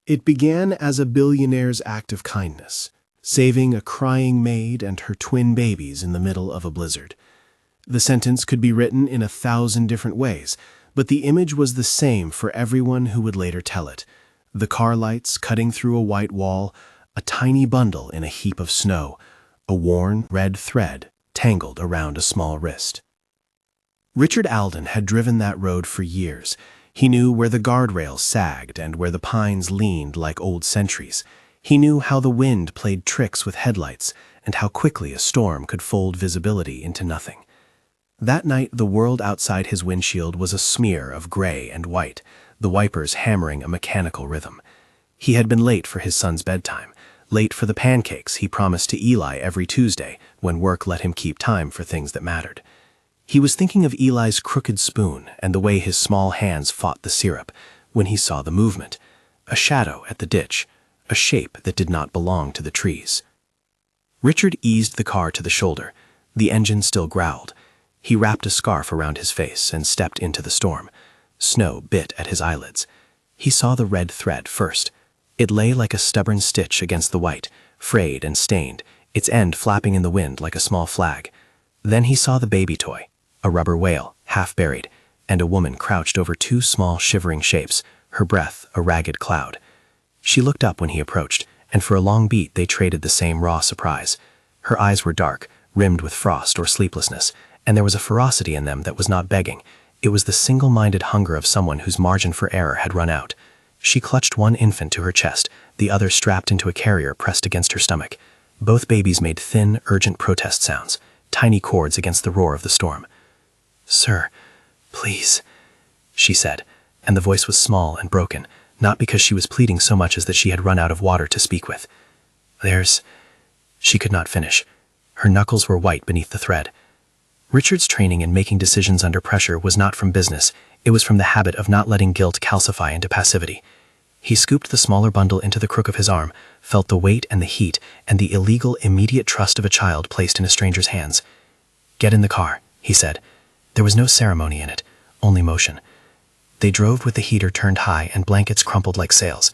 It began as a billionaire's act of kindness, saving a crying maid and her twin babies in the middle of a blizzard. The sentence could be written in 1,000 different ways, but the image was the same for everyone who would later tell it. The car lights cutting through a white wall, a tiny bundle in a heap of snow, a worn red thread tangled around a small wrist. Richard Alden had driven that road for years. He knew where the guardrails sagged and where the pines leaned like old sentries. He knew how the wind played tricks with headlights and how quickly a storm could fold visibility into nothing. That night, the world outside his windshield was a smear of gray and white, the wipers hammering a mechanical rhythm. He had been late for his son's bedtime, late for the pancakes he promised to Eli every Tuesday when work let him keep time for things that mattered. He was thinking of Eli's crooked spoon and the way his small hands fought the syrup when he saw the movement, a shadow at the ditch, a shape that did not belong to the trees. Richard eased the car to the shoulder. The engine still growled. He wrapped a scarf around his face and stepped into the storm. Snow bit at his eyelids. He saw the red thread first. It lay like a stubborn stitch against the white, frayed and stained, its end flapping in the wind like a small flag. Then he saw the baby toy, a rubber whale, half buried, and a woman crouched over two small shivering shapes, her breath a ragged cloud. She looked up when he approached, and for a long beat they traded the same raw surprise. Her eyes were dark, rimmed with frost or sleeplessness, and there was a ferocity in them that was not begging. It was the single-minded hunger of someone whose margin for error had run out. She clutched one infant to her chest, the other strapped into a carrier pressed against her stomach. Both babies made thin, urgent protest sounds, tiny chords against the roar of the storm. "Sir, please," she said, and the voice was small and broken, not because she was pleading so much as that she had run out of water to speak with. She could not finish. Her knuckles were white beneath the thread. Richard's training in making decisions under pressure was not from business, it was from the habit of not letting guilt calcify into passivity. He scooped the smaller bundle into the crook of his arm, felt the weight and the heat and the illegal, immediate trust of a child placed in a stranger's hands. "Get in the car," he said. There was no ceremony in it, only motion. They drove with the heater turned high and blankets crumpled like sails.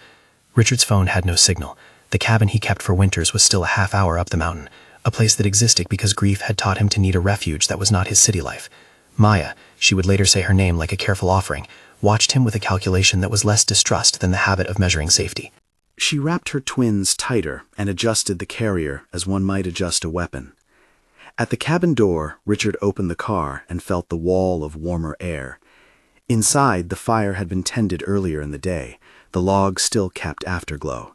Richard's phone had no signal. The cabin he kept for winters was still a half hour up the mountain, a place that existed because grief had taught him to need a refuge that was not his city life. Maya, she would later say her name like a careful offering, watched him with a calculation that was less distrust than the habit of measuring safety. She wrapped her twins tighter and adjusted the carrier as one might adjust a weapon. At the cabin door, Richard opened the car and felt the wall of warmer air. Inside, the fire had been tended earlier in the day, the logs still kept afterglow.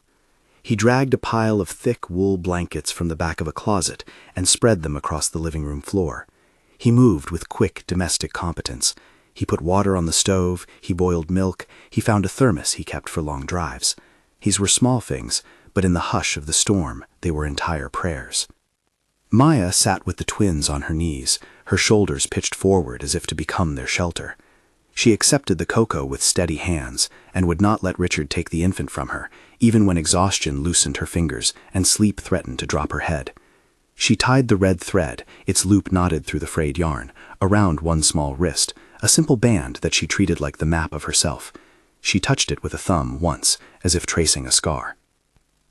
He dragged a pile of thick wool blankets from the back of a closet and spread them across the living room floor. He moved with quick domestic competence. He put water on the stove, he boiled milk, he found a thermos he kept for long drives. These were small things, but in the hush of the storm, they were entire prayers. Maya sat with the twins on her knees, her shoulders pitched forward as if to become their shelter. She accepted the cocoa with steady hands and would not let Richard take the infant from her, even when exhaustion loosened her fingers and sleep threatened to drop her head. She tied the red thread, its loop knotted through the frayed yarn, around one small wrist, a simple band that she treated like the map of herself. She touched it with a thumb once, as if tracing a scar.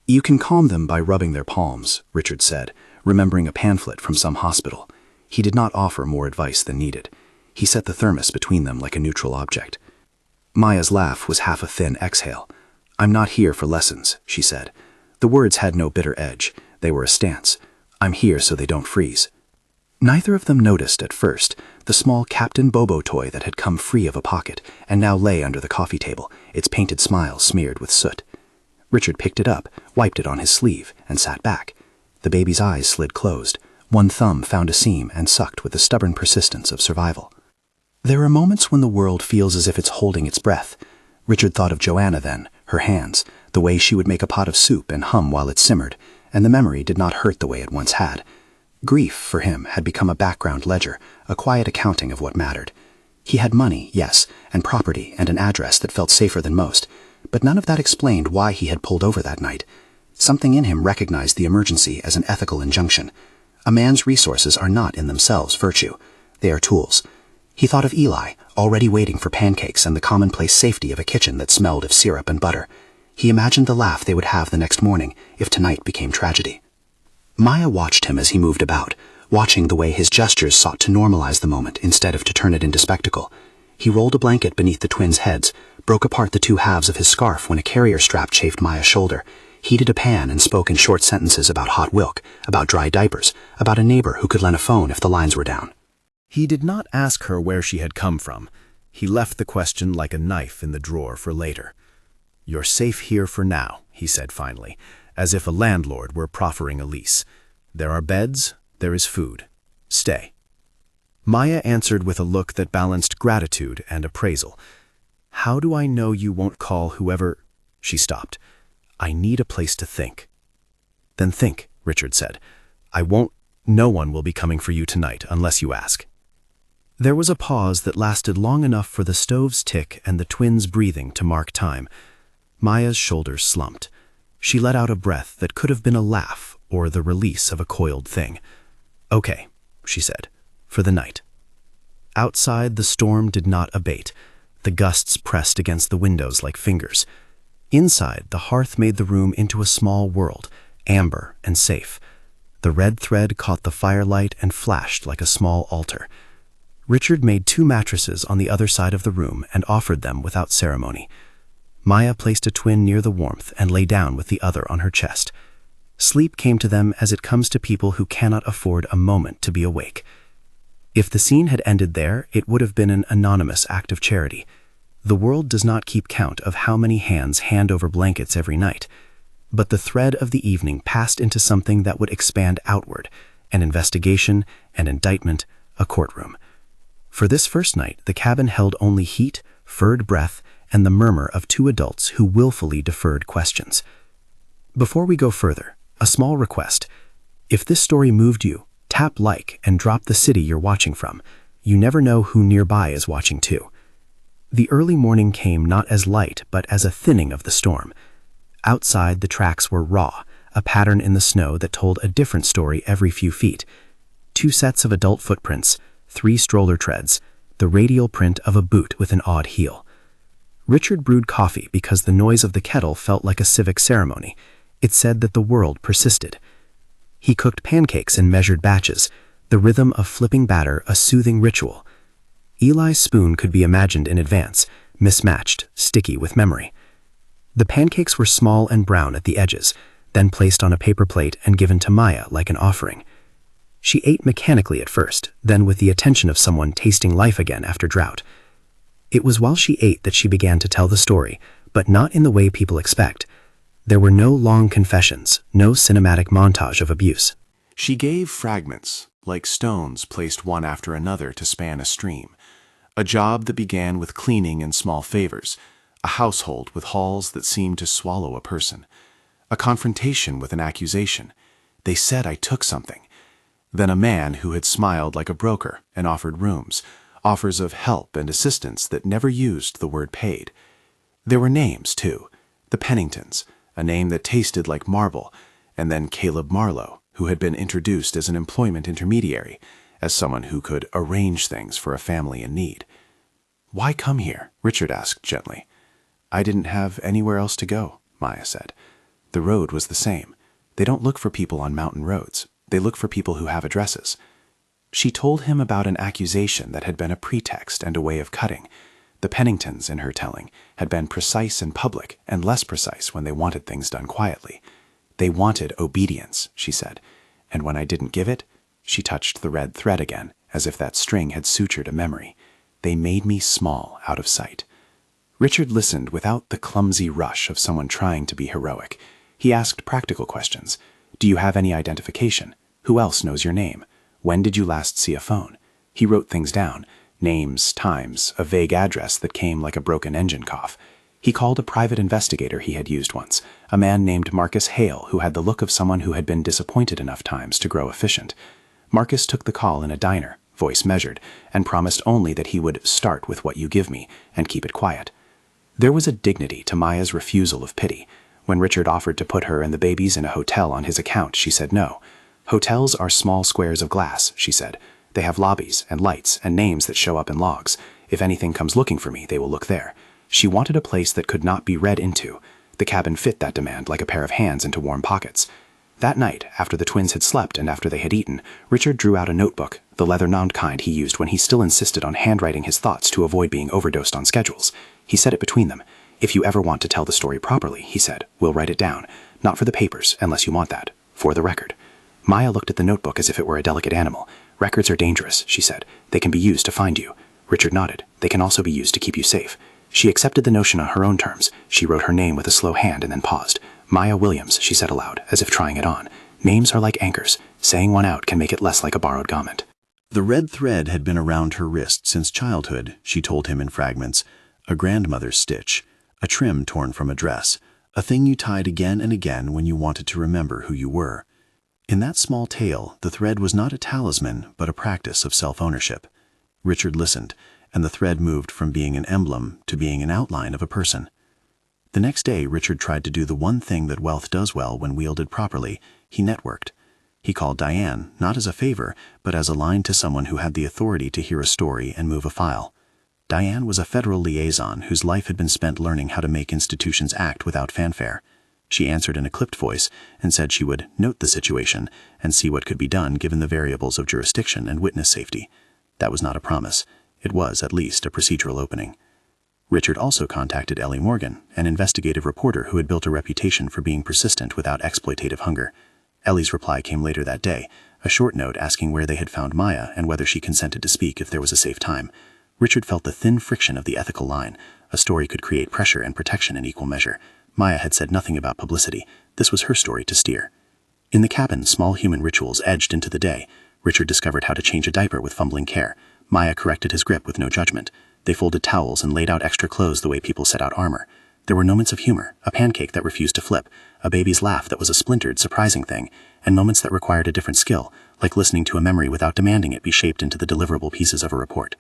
"You can calm them by rubbing their palms," Richard said, remembering a pamphlet from some hospital. He did not offer more advice than needed. He set the thermos between them like a neutral object. Maya's laugh was half a thin exhale. "I'm not here for lessons," she said. The words had no bitter edge. They were a stance. "I'm here so they don't freeze." Neither of them noticed at first the small Captain Bobo toy that had come free of a pocket and now lay under the coffee table, its painted smile smeared with soot. Richard picked it up, wiped it on his sleeve, and sat back. The baby's eyes slid closed. One thumb found a seam and sucked with the stubborn persistence of survival. There are moments when the world feels as if it's holding its breath. Richard thought of Joanna then, her hands, the way she would make a pot of soup and hum while it simmered, and the memory did not hurt the way it once had. Grief, for him, had become a background ledger, a quiet accounting of what mattered. He had money, yes, and property and an address that felt safer than most, but none of that explained why he had pulled over that night. Something in him recognized the emergency as an ethical injunction. A man's resources are not in themselves virtue. They are tools. He thought of Eli, already waiting for pancakes and the commonplace safety of a kitchen that smelled of syrup and butter. He imagined the laugh they would have the next morning if tonight became tragedy. Maya watched him as he moved about, watching the way his gestures sought to normalize the moment instead of to turn it into spectacle. He rolled a blanket beneath the twins' heads, broke apart the two halves of his scarf when a carrier strap chafed Maya's shoulder, heated a pan and spoke in short sentences about hot milk, about dry diapers, about a neighbor who could lend a phone if the lines were down. He did not ask her where she had come from. He left the question like a knife in the drawer for later. "You're safe here for now," he said finally, as if a landlord were proffering a lease. "There are beds, there is food. Stay." Maya answered with a look that balanced gratitude and appraisal. "How do I know you won't call whoever—" She stopped. "I need a place to think." "Then think," Richard said. "I won't. No one will be coming for you tonight unless you ask." There was a pause that lasted long enough for the stove's tick and the twins' breathing to mark time. Maya's shoulders slumped. She let out a breath that could have been a laugh or the release of a coiled thing. "Okay," she said, "for the night." Outside, the storm did not abate. The gusts pressed against the windows like fingers. Inside, the hearth made the room into a small world, amber and safe. The red thread caught the firelight and flashed like a small altar. Richard made 2 mattresses on the other side of the room and offered them without ceremony. Maya placed a twin near the warmth and lay down with the other on her chest. Sleep came to them as it comes to people who cannot afford a moment to be awake. If the scene had ended there, it would have been an anonymous act of charity. The world does not keep count of how many hands hand over blankets every night. But the thread of the evening passed into something that would expand outward, an investigation, an indictment, a courtroom. For this first night, the cabin held only heat, furred breath, and the murmur of 2 adults who willfully deferred questions. Before we go further, a small request. If this story moved you, tap like and drop the city you're watching from. You never know who nearby is watching too. The early morning came not as light, but as a thinning of the storm. Outside, the tracks were raw, a pattern in the snow that told a different story every few feet. 2 sets of adult footprints, 3 stroller treads, the radial print of a boot with an odd heel. Richard brewed coffee because the noise of the kettle felt like a civic ceremony. It said that the world persisted. He cooked pancakes in measured batches, the rhythm of flipping batter a soothing ritual. Eli's spoon could be imagined in advance, mismatched, sticky with memory. The pancakes were small and brown at the edges, then placed on a paper plate and given to Maya like an offering. She ate mechanically at first, then with the attention of someone tasting life again after drought. It was while she ate that she began to tell the story, but not in the way people expect. There were no long confessions, no cinematic montage of abuse. She gave fragments, like stones placed one after another to span a stream. A job that began with cleaning and small favors, a household with halls that seemed to swallow a person, a confrontation with an accusation. They said I took something. Then a man who had smiled like a broker and offered rooms, offers of help and assistance that never used the word paid. There were names, too. The Penningtons, a name that tasted like marble, and then Caleb Marlowe, who had been introduced as an employment intermediary, as someone who could arrange things for a family in need. "Why come here?" Richard asked gently. "I didn't have anywhere else to go," Maya said. "The road was the same. They don't look for people on mountain roads. They look for people who have addresses." She told him about an accusation that had been a pretext and a way of cutting. The Penningtons, in her telling, had been precise in public and less precise when they wanted things done quietly. "They wanted obedience," she said, "and when I didn't give it," she touched the red thread again, as if that string had sutured a memory, "they made me small out of sight." Richard listened without the clumsy rush of someone trying to be heroic. He asked practical questions. "Do you have any identification? Who else knows your name? When did you last see a phone?" He wrote things down, names, times, a vague address that came like a broken engine cough. He called a private investigator he had used once, a man named Marcus Hale, who had the look of someone who had been disappointed enough times to grow efficient. Marcus took the call in a diner, voice measured, and promised only that he would start with what you give me and keep it quiet. There was a dignity to Maya's refusal of pity. When Richard offered to put her and the babies in a hotel on his account, she said no. "Hotels are small squares of glass," she said. "They have lobbies and lights and names that show up in logs. If anything comes looking for me, they will look there." She wanted a place that could not be read into. The cabin fit that demand like a pair of hands into warm pockets. That night, after the twins had slept and after they had eaten, Richard drew out a notebook, the leather-bound kind he used when he still insisted on handwriting his thoughts to avoid being overdosed on schedules. He set it between them. "If you ever want to tell the story properly," he said, "we'll write it down. Not for the papers, unless you want that. For the record." Maya looked at the notebook as if it were a delicate animal. "Records are dangerous," she said. "They can be used to find you." Richard nodded. "They can also be used to keep you safe." She accepted the notion on her own terms. She wrote her name with a slow hand and then paused. "Maya Williams," she said aloud, as if trying it on. "Names are like anchors. Saying one out can make it less like a borrowed garment." The red thread had been around her wrist since childhood, she told him in fragments. A grandmother's stitch, a trim torn from a dress, a thing you tied again and again when you wanted to remember who you were. In that small tale, the thread was not a talisman, but a practice of self-ownership. Richard listened, and the thread moved from being an emblem to being an outline of a person. The next day, Richard tried to do the one thing that wealth does well when wielded properly. He networked. He called Diane, not as a favor, but as a line to someone who had the authority to hear a story and move a file. Diane was a federal liaison whose life had been spent learning how to make institutions act without fanfare. She answered in a clipped voice and said she would note the situation and see what could be done given the variables of jurisdiction and witness safety. That was not a promise. It was, at least, a procedural opening. Richard also contacted Ellie Morgan, an investigative reporter who had built a reputation for being persistent without exploitative hunger. Ellie's reply came later that day, a short note asking where they had found Maya and whether she consented to speak if there was a safe time. Richard felt the thin friction of the ethical line. A story could create pressure and protection in equal measure. Maya had said nothing about publicity. This was her story to steer. In the cabin, small human rituals edged into the day. Richard discovered how to change a diaper with fumbling care. Maya corrected his grip with no judgment. They folded towels and laid out extra clothes the way people set out armor. There were moments of humor, a pancake that refused to flip, a baby's laugh that was a splintered, surprising thing, and moments that required a different skill, like listening to a memory without demanding it be shaped into the deliverable pieces of a report.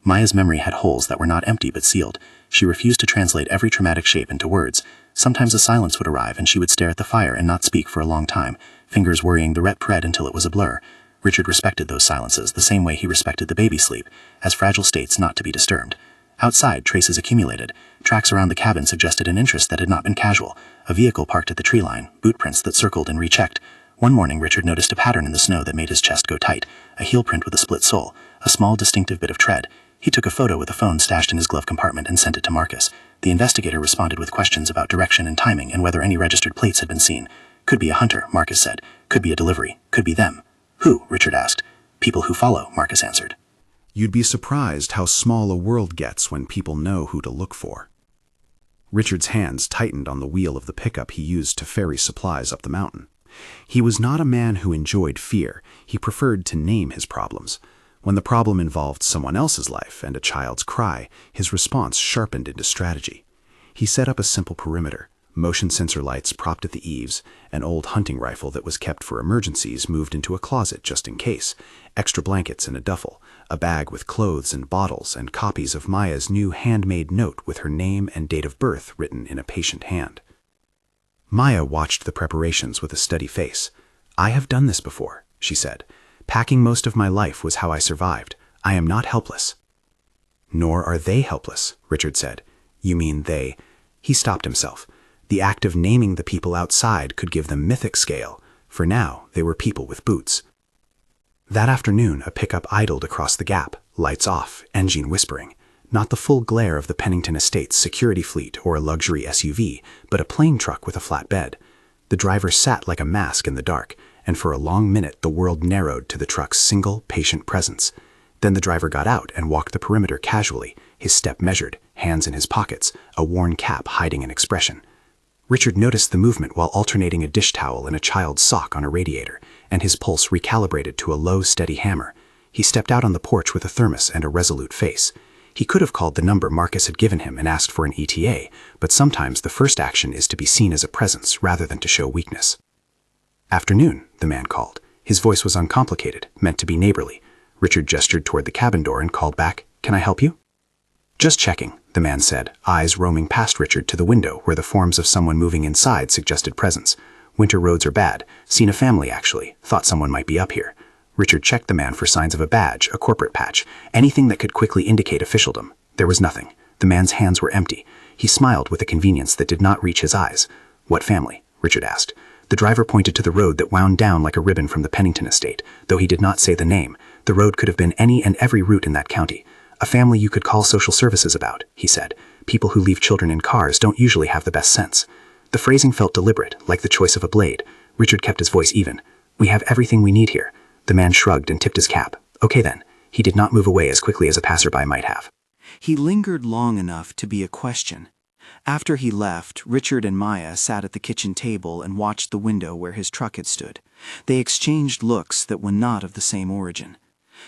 Maya's memory had holes that were not empty but sealed. She refused to translate every traumatic shape into words. Sometimes a silence would arrive and she would stare at the fire and not speak for a long time, fingers worrying the ret thread until it was a blur. Richard respected those silences the same way he respected the baby sleep, as fragile states not to be disturbed. Outside, traces accumulated. Tracks around the cabin suggested an interest that had not been casual. A vehicle parked at the tree line, boot prints that circled and rechecked. One morning, Richard noticed a pattern in the snow that made his chest go tight, a heel print with a split sole, a small distinctive bit of tread. He took a photo with a phone stashed in his glove compartment and sent it to Marcus. The investigator responded with questions about direction and timing and whether any registered plates had been seen. "Could be a hunter," Marcus said. "Could be a delivery. Could be them." "Who?" Richard asked. "People who follow," Marcus answered. You'd be surprised how small a world gets when people know who to look for. Richard's hands tightened on the wheel of the pickup he used to ferry supplies up the mountain. He was not a man who enjoyed fear. He preferred to name his problems. When the problem involved someone else's life and a child's cry, his response sharpened into strategy. He set up a simple perimeter. Motion sensor lights propped at the eaves, an old hunting rifle that was kept for emergencies moved into a closet just in case, extra blankets in a duffel, a bag with clothes and bottles, and copies of Maya's new handmade note with her name and date of birth written in a patient hand. Maya watched the preparations with a steady face. "I have done this before," she said. "Packing most of my life was how I survived. I am not helpless." "Nor are they helpless," Richard said. "You mean they—" He stopped himself. The act of naming the people outside could give them mythic scale. For now, they were people with boots. That afternoon, a pickup idled across the gap, lights off, engine whispering. Not the full glare of the Pennington Estates security fleet or a luxury SUV, but a plain truck with a flat bed. The driver sat like a mask in the dark, and for a long minute the world narrowed to the truck's single, patient presence. Then the driver got out and walked the perimeter casually, his step measured, hands in his pockets, a worn cap hiding an expression. Richard noticed the movement while alternating a dish towel and a child's sock on a radiator, and his pulse recalibrated to a low, steady hammer. He stepped out on the porch with a thermos and a resolute face. He could have called the number Marcus had given him and asked for an ETA, but sometimes the first action is to be seen as a presence rather than to show weakness. "Afternoon," the man called. His voice was uncomplicated, meant to be neighborly. Richard gestured toward the cabin door and called back, "Can I help you?" "Just checking," the man said, eyes roaming past Richard to the window where the forms of someone moving inside suggested presence. "Winter roads are bad. Seen a family, actually. Thought someone might be up here." Richard checked the man for signs of a badge, a corporate patch, anything that could quickly indicate officialdom. There was nothing. The man's hands were empty. He smiled with a convenience that did not reach his eyes. "What family?" Richard asked. The driver pointed to the road that wound down like a ribbon from the Pennington estate. Though he did not say the name, the road could have been any and every route in that county. "A family you could call social services about," he said. "People who leave children in cars don't usually have the best sense." The phrasing felt deliberate, like the choice of a blade. Richard kept his voice even. "We have everything we need here." The man shrugged and tipped his cap. "Okay then." He did not move away as quickly as a passerby might have. He lingered long enough to be a question. After he left, Richard and Maya sat at the kitchen table and watched the window where his truck had stood. They exchanged looks that were not of the same origin.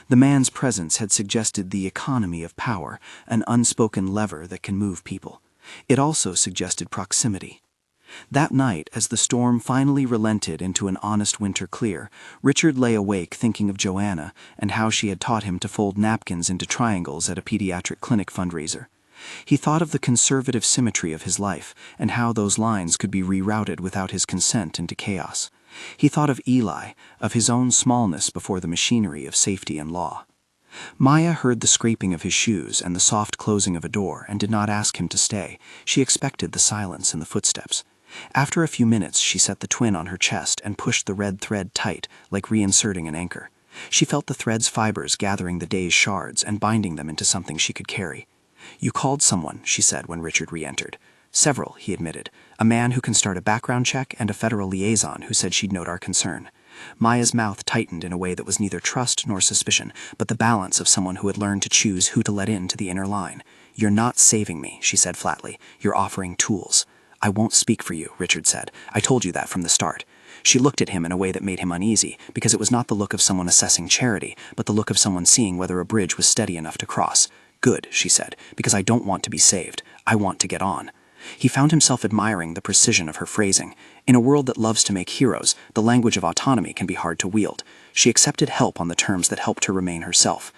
The man's presence had suggested the economy of power, an unspoken lever that can move people. It also suggested proximity. That night, as the storm finally relented into an honest winter clear, Richard lay awake thinking of Joanna and how she had taught him to fold napkins into triangles at a pediatric clinic fundraiser. He thought of the conservative symmetry of his life and how those lines could be rerouted without his consent into chaos. He thought of Eli, of his own smallness before the machinery of safety and law. Maya heard the scraping of his shoes and the soft closing of a door and did not ask him to stay. She expected the silence and the footsteps. After a few minutes, she set the twin on her chest and pushed the red thread tight, like reinserting an anchor. She felt the thread's fibers gathering the day's shards and binding them into something she could carry. "You called someone," she said when Richard re-entered. "Several," he admitted. "A man who can start a background check and a federal liaison who said she'd note our concern." Maya's mouth tightened in a way that was neither trust nor suspicion, but the balance of someone who had learned to choose who to let into the inner line. "You're not saving me," she said flatly. "You're offering tools." "I won't speak for you," Richard said. "I told you that from the start." She looked at him in a way that made him uneasy, because it was not the look of someone assessing charity, but the look of someone seeing whether a bridge was steady enough to cross. "Good," she said, "because I don't want to be saved. I want to get on." He found himself admiring the precision of her phrasing. In a world that loves to make heroes, the language of autonomy can be hard to wield. She accepted help on the terms that helped her remain herself.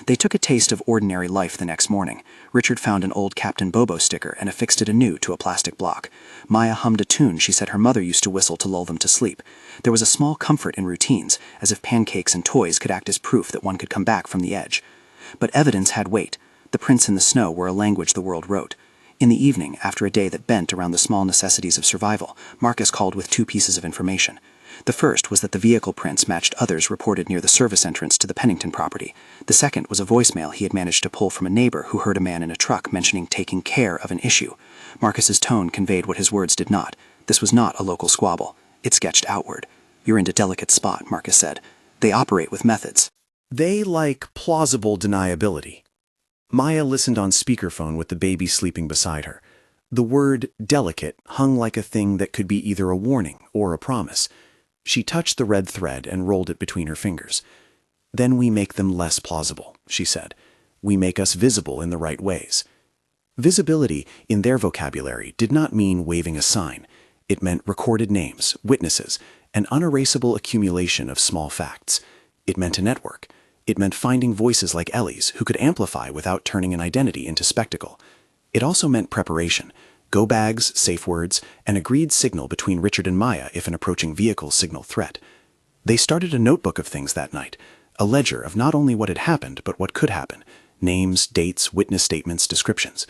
They took a taste of ordinary life the next morning. Richard found an old Captain Bobo sticker and affixed it anew to a plastic block. Maya hummed a tune she said her mother used to whistle to lull them to sleep. There was a small comfort in routines, as if pancakes and toys could act as proof that one could come back from the edge. But evidence had weight. The prints in the snow were a language the world wrote. In the evening, after a day that bent around the small necessities of survival, Marcus called with 2 pieces of information. The first was that the vehicle prints matched others reported near the service entrance to the Pennington property. The second was a voicemail he had managed to pull from a neighbor who heard a man in a truck mentioning taking care of an issue. Marcus's tone conveyed what his words did not. This was not a local squabble. It sketched outward. "You're in a delicate spot," Marcus said. "They operate with methods." They like plausible deniability. Maya listened on speakerphone with the baby sleeping beside her. The word delicate hung like a thing that could be either a warning or a promise. She touched the red thread and rolled it between her fingers. "Then we make them less plausible," she said. "We make us visible in the right ways." Visibility, in their vocabulary, did not mean waving a sign. It meant recorded names, witnesses, an unerasable accumulation of small facts. It meant a network. It meant finding voices like Ellie's who could amplify without turning an identity into spectacle. It also meant preparation. Go bags, safe words, an agreed signal between Richard and Maya if an approaching vehicle signaled threat. They started a notebook of things that night, a ledger of not only what had happened but what could happen, names, dates, witness statements, descriptions.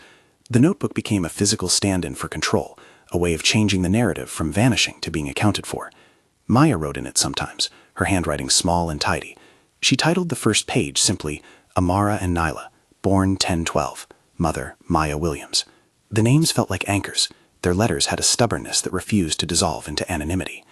The notebook became a physical stand-in for control, a way of changing the narrative from vanishing to being accounted for. Maya wrote in it sometimes, her handwriting small and tidy. She titled the first page simply, "Amara and Nyla, born 10/12, mother Maya Williams." The names felt like anchors. Their letters had a stubbornness that refused to dissolve into anonymity.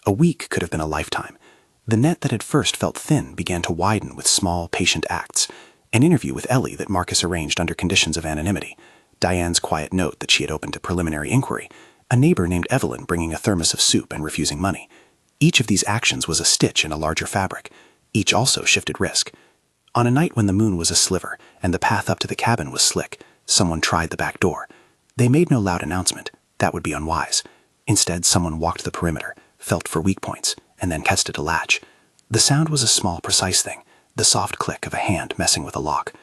A week could have been a lifetime. The net that had first felt thin began to widen with small, patient acts. An interview with Ellie that Marcus arranged under conditions of anonymity. Diane's quiet note that she had opened a preliminary inquiry. A neighbor named Evelyn bringing a thermos of soup and refusing money. Each of these actions was a stitch in a larger fabric. Each also shifted risk. On a night when the moon was a sliver and the path up to the cabin was slick, someone tried the back door. They made no loud announcement. That would be unwise. Instead, someone walked the perimeter, felt for weak points, and then tested a latch. The sound was a small, precise thing, the soft click of a hand messing with a lock.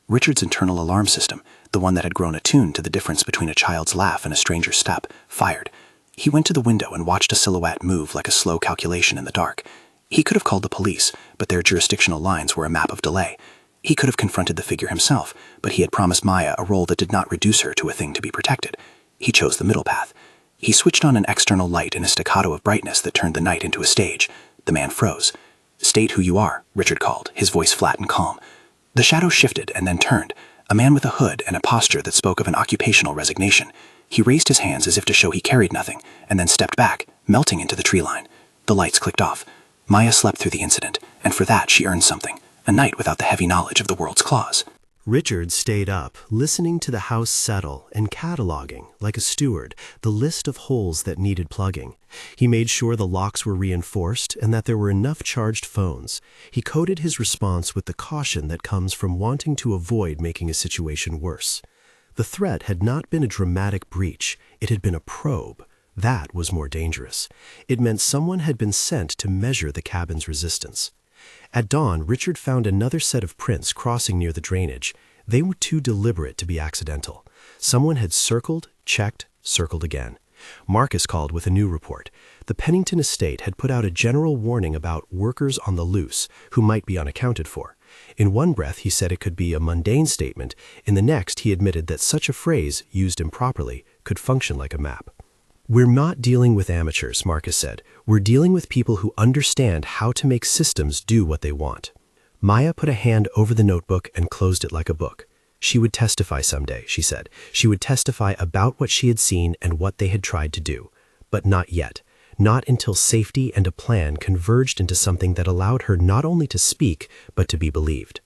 Richard's internal alarm system, the one that had grown attuned to the difference between a child's laugh and a stranger's step, fired. He went to the window and watched a silhouette move like a slow calculation in the dark. He could have called the police, but their jurisdictional lines were a map of delay. He could have confronted the figure himself, but he had promised Maya a role that did not reduce her to a thing to be protected. He chose the middle path. He switched on an external light in a staccato of brightness that turned the night into a stage. The man froze. "State who you are," Richard called, his voice flat and calm. The shadow shifted and then turned, a man with a hood and a posture that spoke of an occupational resignation. He raised his hands as if to show he carried nothing, and then stepped back, melting into the tree line. The lights clicked off. Maya slept through the incident, and for that she earned something, a night without the heavy knowledge of the world's claws. Richard stayed up, listening to the house settle and cataloging, like a steward, the list of holes that needed plugging. He made sure the locks were reinforced and that there were enough charged phones. He coded his response with the caution that comes from wanting to avoid making a situation worse. The threat had not been a dramatic breach, it had been a probe. That was more dangerous. It meant someone had been sent to measure the cabin's resistance. At dawn, Richard found another set of prints crossing near the drainage. They were too deliberate to be accidental. Someone had circled, checked, circled again. Marcus called with a new report. The Pennington estate had put out a general warning about workers on the loose who might be unaccounted for. In one breath, he said it could be a mundane statement. In the next, he admitted that such a phrase, used improperly, could function like a map. "We're not dealing with amateurs," Marcus said. "We're dealing with people who understand how to make systems do what they want." Maya put a hand over the notebook and closed it like a book. She would testify someday, she said. She would testify about what she had seen and what they had tried to do. But not yet. Not until safety and a plan converged into something that allowed her not only to speak, but to be believed.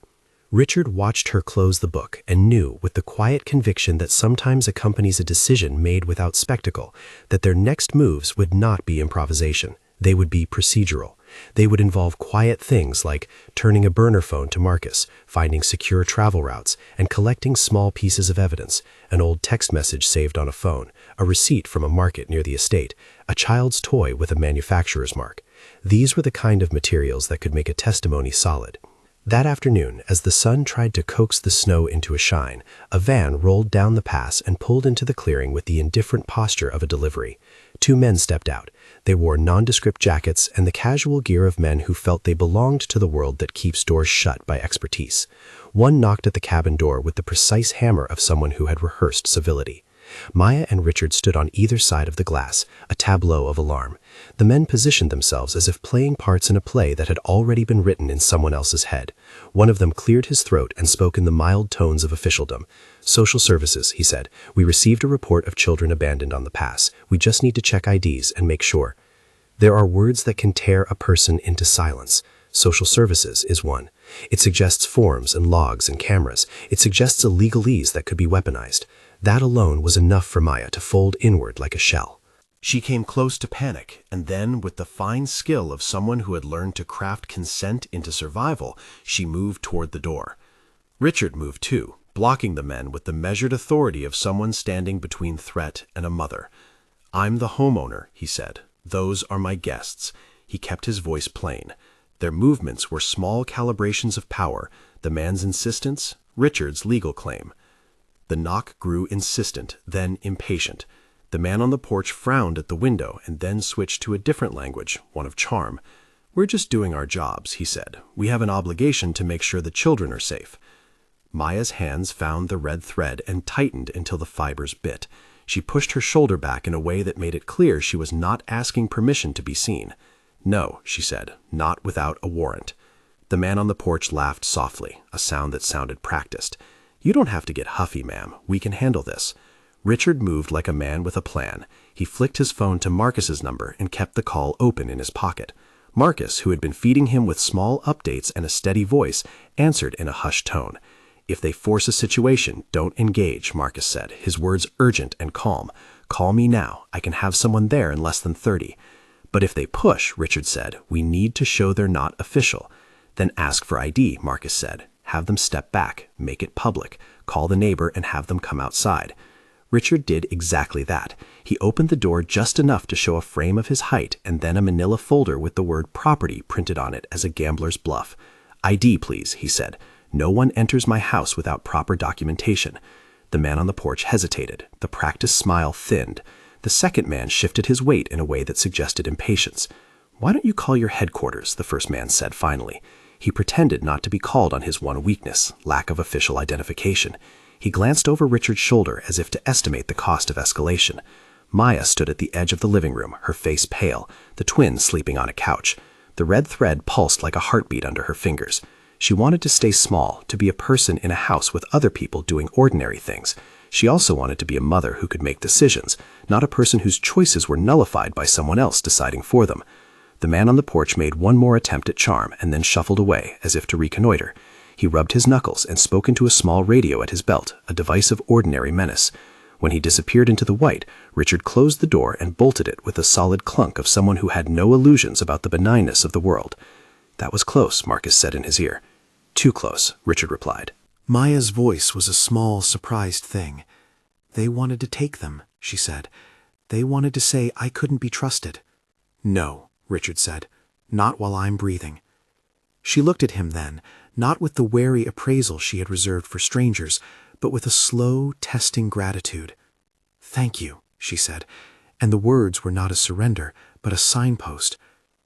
Richard watched her close the book and knew, with the quiet conviction that sometimes accompanies a decision made without spectacle, that their next moves would not be improvisation. They would be procedural. They would involve quiet things like turning a burner phone to Marcus, finding secure travel routes, and collecting small pieces of evidence, an old text message saved on a phone, a receipt from a market near the estate, a child's toy with a manufacturer's mark. These were the kind of materials that could make a testimony solid. That afternoon, as the sun tried to coax the snow into a shine, a van rolled down the pass and pulled into the clearing with the indifferent posture of a delivery. Two men stepped out. They wore nondescript jackets and the casual gear of men who felt they belonged to the world that keeps doors shut by expertise. One knocked at the cabin door with the precise hammer of someone who had rehearsed civility. Maya and Richard stood on either side of the glass, a tableau of alarm. The men positioned themselves as if playing parts in a play that had already been written in someone else's head. One of them cleared his throat and spoke in the mild tones of officialdom. "Social services," he said. "We received a report of children abandoned on the pass. We just need to check IDs and make sure." There are words that can tear a person into silence. Social services is one. It suggests forms and logs and cameras. It suggests a legalese that could be weaponized. That alone was enough for Maya to fold inward like a shell. She came close to panic, and then, with the fine skill of someone who had learned to craft consent into survival, she moved toward the door. Richard moved too, blocking the men with the measured authority of someone standing between threat and a mother. "I'm the homeowner," he said. "Those are my guests." He kept his voice plain. Their movements were small calibrations of power, the man's insistence, Richard's legal claim. The knock grew insistent, then impatient. The man on the porch frowned at the window and then switched to a different language, one of charm. "We're just doing our jobs," he said. "We have an obligation to make sure the children are safe." Maya's hands found the red thread and tightened until the fibers bit. She pushed her shoulder back in a way that made it clear she was not asking permission to be seen. "No," she said, "not without a warrant." The man on the porch laughed softly, a sound that sounded practiced. "You don't have to get huffy, ma'am. We can handle this." Richard moved like a man with a plan. He flicked his phone to Marcus's number and kept the call open in his pocket. Marcus, who had been feeding him with small updates and a steady voice, answered in a hushed tone. "If they force a situation, don't engage," Marcus said, his words urgent and calm. "Call me now. I can have someone there in less than 30. "But if they push," Richard said, "we need to show they're not official." "Then ask for ID," Marcus said. "Have them step back, make it public, call the neighbor and have them come outside." Richard did exactly that. He opened the door just enough to show a frame of his height and then a manila folder with the word property printed on it as a gambler's bluff. "ID, please," he said. "No one enters my house without proper documentation." The man on the porch hesitated. The practiced smile thinned. The second man shifted his weight in a way that suggested impatience. "Why don't you call your headquarters?" the first man said finally. He pretended not to be called on his one weakness, lack of official identification. He glanced over Richard's shoulder as if to estimate the cost of escalation. Maya stood at the edge of the living room, her face pale, the twins sleeping on a couch. The red thread pulsed like a heartbeat under her fingers. She wanted to stay small, to be a person in a house with other people doing ordinary things. She also wanted to be a mother who could make decisions, not a person whose choices were nullified by someone else deciding for them. The man on the porch made one more attempt at charm and then shuffled away, as if to reconnoiter. He rubbed his knuckles and spoke into a small radio at his belt, a device of ordinary menace. When he disappeared into the white, Richard closed the door and bolted it with a solid clunk of someone who had no illusions about the benignness of the world. "That was close," Marcus said in his ear. "Too close," Richard replied. Maya's voice was a small, surprised thing. "They wanted to take them," she said. "They wanted to say I couldn't be trusted." "No," Richard said. "Not while I'm breathing." She looked at him then, not with the wary appraisal she had reserved for strangers, but with a slow, testing gratitude. "Thank you," she said, and the words were not a surrender, but a signpost.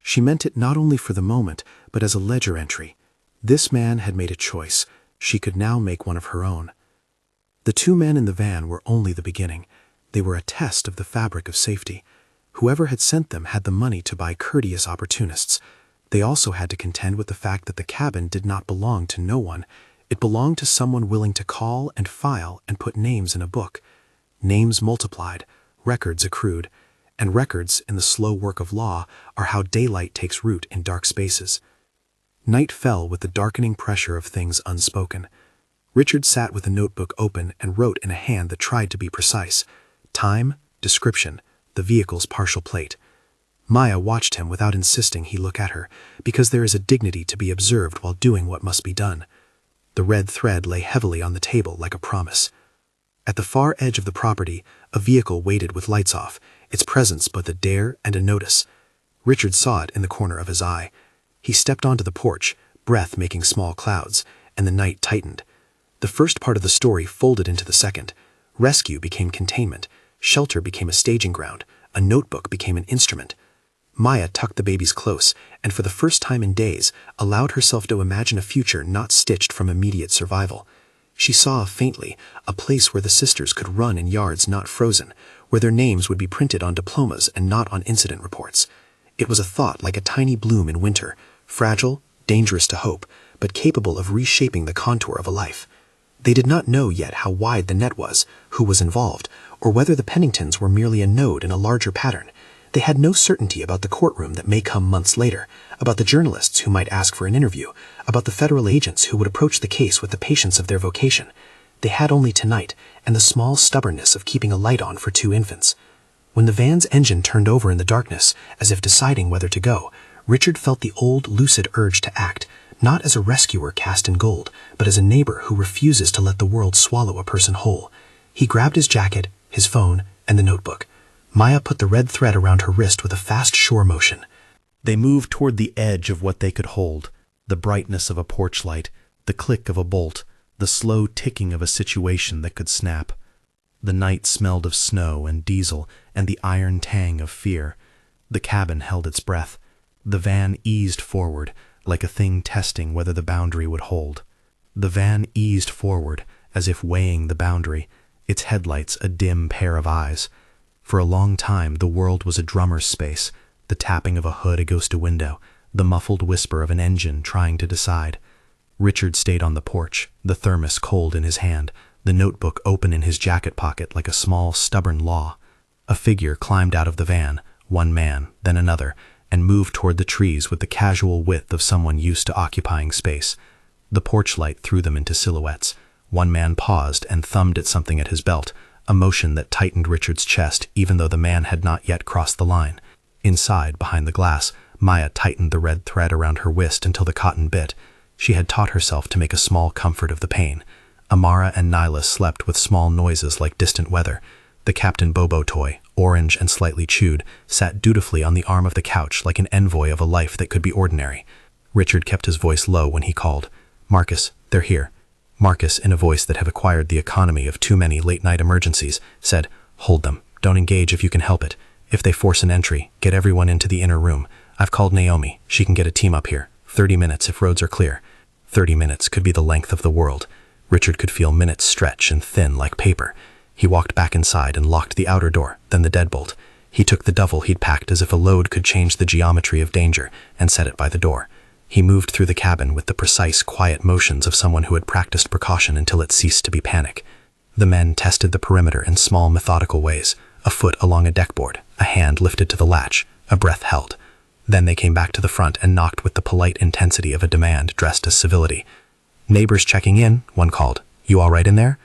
She meant it not only for the moment, but as a ledger entry. This man had made a choice. She could now make one of her own. The two men in the van were only the beginning. They were a test of the fabric of safety. Whoever had sent them had the money to buy courteous opportunists. They also had to contend with the fact that the cabin did not belong to no one. It belonged to someone willing to call and file and put names in a book. Names multiplied, records accrued, and records, in the slow work of law, are how daylight takes root in dark spaces. Night fell with the darkening pressure of things unspoken. Richard sat with a notebook open and wrote in a hand that tried to be precise. Time, description, the vehicle's partial plate. Maya watched him without insisting he look at her, because there is a dignity to be observed while doing what must be done. The red thread lay heavily on the table like a promise. At the far edge of the property, a vehicle waited with lights off, its presence both a dare and a notice. Richard saw it in the corner of his eye. He stepped onto the porch, breath making small clouds, and the night tightened. The first part of the story folded into the second. Rescue became containment. Shelter became a staging ground. A notebook became an instrument. Maya tucked the babies close, and for the first time in days, allowed herself to imagine a future not stitched from immediate survival. She saw faintly a place where the sisters could run in yards not frozen, where their names would be printed on diplomas and not on incident reports. It was a thought like a tiny bloom in winter, fragile, dangerous to hope, but capable of reshaping the contour of a life. They did not know yet how wide the net was, who was involved, or whether the Penningtons were merely a node in a larger pattern. They had no certainty about the courtroom that may come months later, about the journalists who might ask for an interview, about the federal agents who would approach the case with the patience of their vocation. They had only tonight, and the small stubbornness of keeping a light on for two infants. When the van's engine turned over in the darkness, as if deciding whether to go, Richard felt the old, lucid urge to act, not as a rescuer cast in gold, but as a neighbor who refuses to let the world swallow a person whole. He grabbed his jacket, his phone, and the notebook. Maya put the red thread around her wrist with a fast shore motion. They moved toward the edge of what they could hold, the brightness of a porch light, the click of a bolt, the slow ticking of a situation that could snap. The night smelled of snow and diesel and the iron tang of fear. The cabin held its breath. The van eased forward, like a thing testing whether the boundary would hold. The van eased forward, as if weighing the boundary, its headlights a dim pair of eyes. For a long time the world was a drummer's space, the tapping of a hood against a window, the muffled whisper of an engine trying to decide. Richard stayed on the porch, the thermos cold in his hand, the notebook open in his jacket pocket like a small, stubborn law. A figure climbed out of the van, one man, then another, and moved toward the trees with the casual width of someone used to occupying space. The porch light threw them into silhouettes. One man paused and thumbed at something at his belt, a motion that tightened Richard's chest even though the man had not yet crossed the line. Inside, behind the glass, Maya tightened the red thread around her wrist until the cotton bit. She had taught herself to make a small comfort of the pain. Amara and Nyla slept with small noises like distant weather. The Captain Bobo toy, orange and slightly chewed, sat dutifully on the arm of the couch like an envoy of a life that could be ordinary. Richard kept his voice low when he called. "Marcus, they're here." Marcus, in a voice that had acquired the economy of too many late-night emergencies, said, "Hold them. Don't engage if you can help it. If they force an entry, get everyone into the inner room. I've called Naomi. She can get a team up here. 30 minutes if roads are clear. 30 minutes could be the length of the world. Richard could feel minutes stretch and thin like paper. He walked back inside and locked the outer door, then the deadbolt. He took the duffel he'd packed as if a load could change the geometry of danger and set it by the door. He moved through the cabin with the precise, quiet motions of someone who had practiced precaution until it ceased to be panic. The men tested the perimeter in small, methodical ways, a foot along a deckboard, a hand lifted to the latch, a breath held. Then they came back to the front and knocked with the polite intensity of a demand dressed as civility. "Neighbors checking in," one called. "You all right in there?"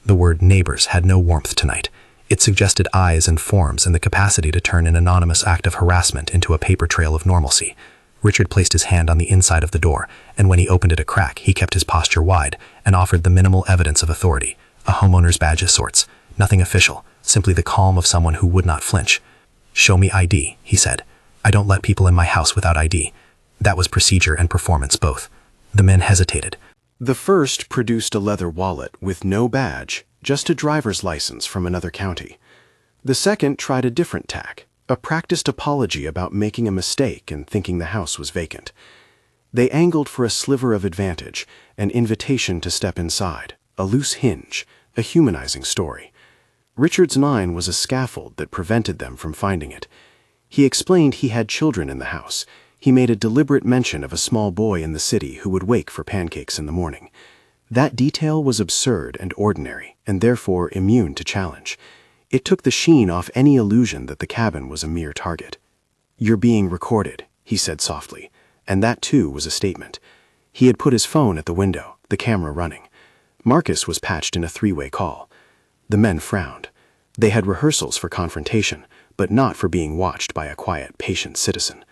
The word neighbors had no warmth tonight. It suggested eyes and forms and the capacity to turn an anonymous act of harassment into a paper trail of normalcy. Richard placed his hand on the inside of the door, and when he opened it a crack, he kept his posture wide and offered the minimal evidence of authority, a homeowner's badge of sorts, nothing official, simply the calm of someone who would not flinch. "Show me ID," he said. "I don't let people in my house without ID." That was procedure and performance both. The men hesitated. The first produced a leather wallet with no badge, just a driver's license from another county. The second tried a different tack, a practiced apology about making a mistake and thinking the house was vacant. They angled for a sliver of advantage, an invitation to step inside, a loose hinge, a humanizing story. Richard's 9 was a scaffold that prevented them from finding it. He explained he had children in the house. He made a deliberate mention of a small boy in the city who would wake for pancakes in the morning. That detail was absurd and ordinary, and therefore immune to challenge. It took the sheen off any illusion that the cabin was a mere target. "You're being recorded," he said softly, and that too was a statement. He had put his phone at the window, the camera running. Marcus was patched in a three-way call. The men frowned. They had rehearsals for confrontation, but not for being watched by a quiet, patient citizen.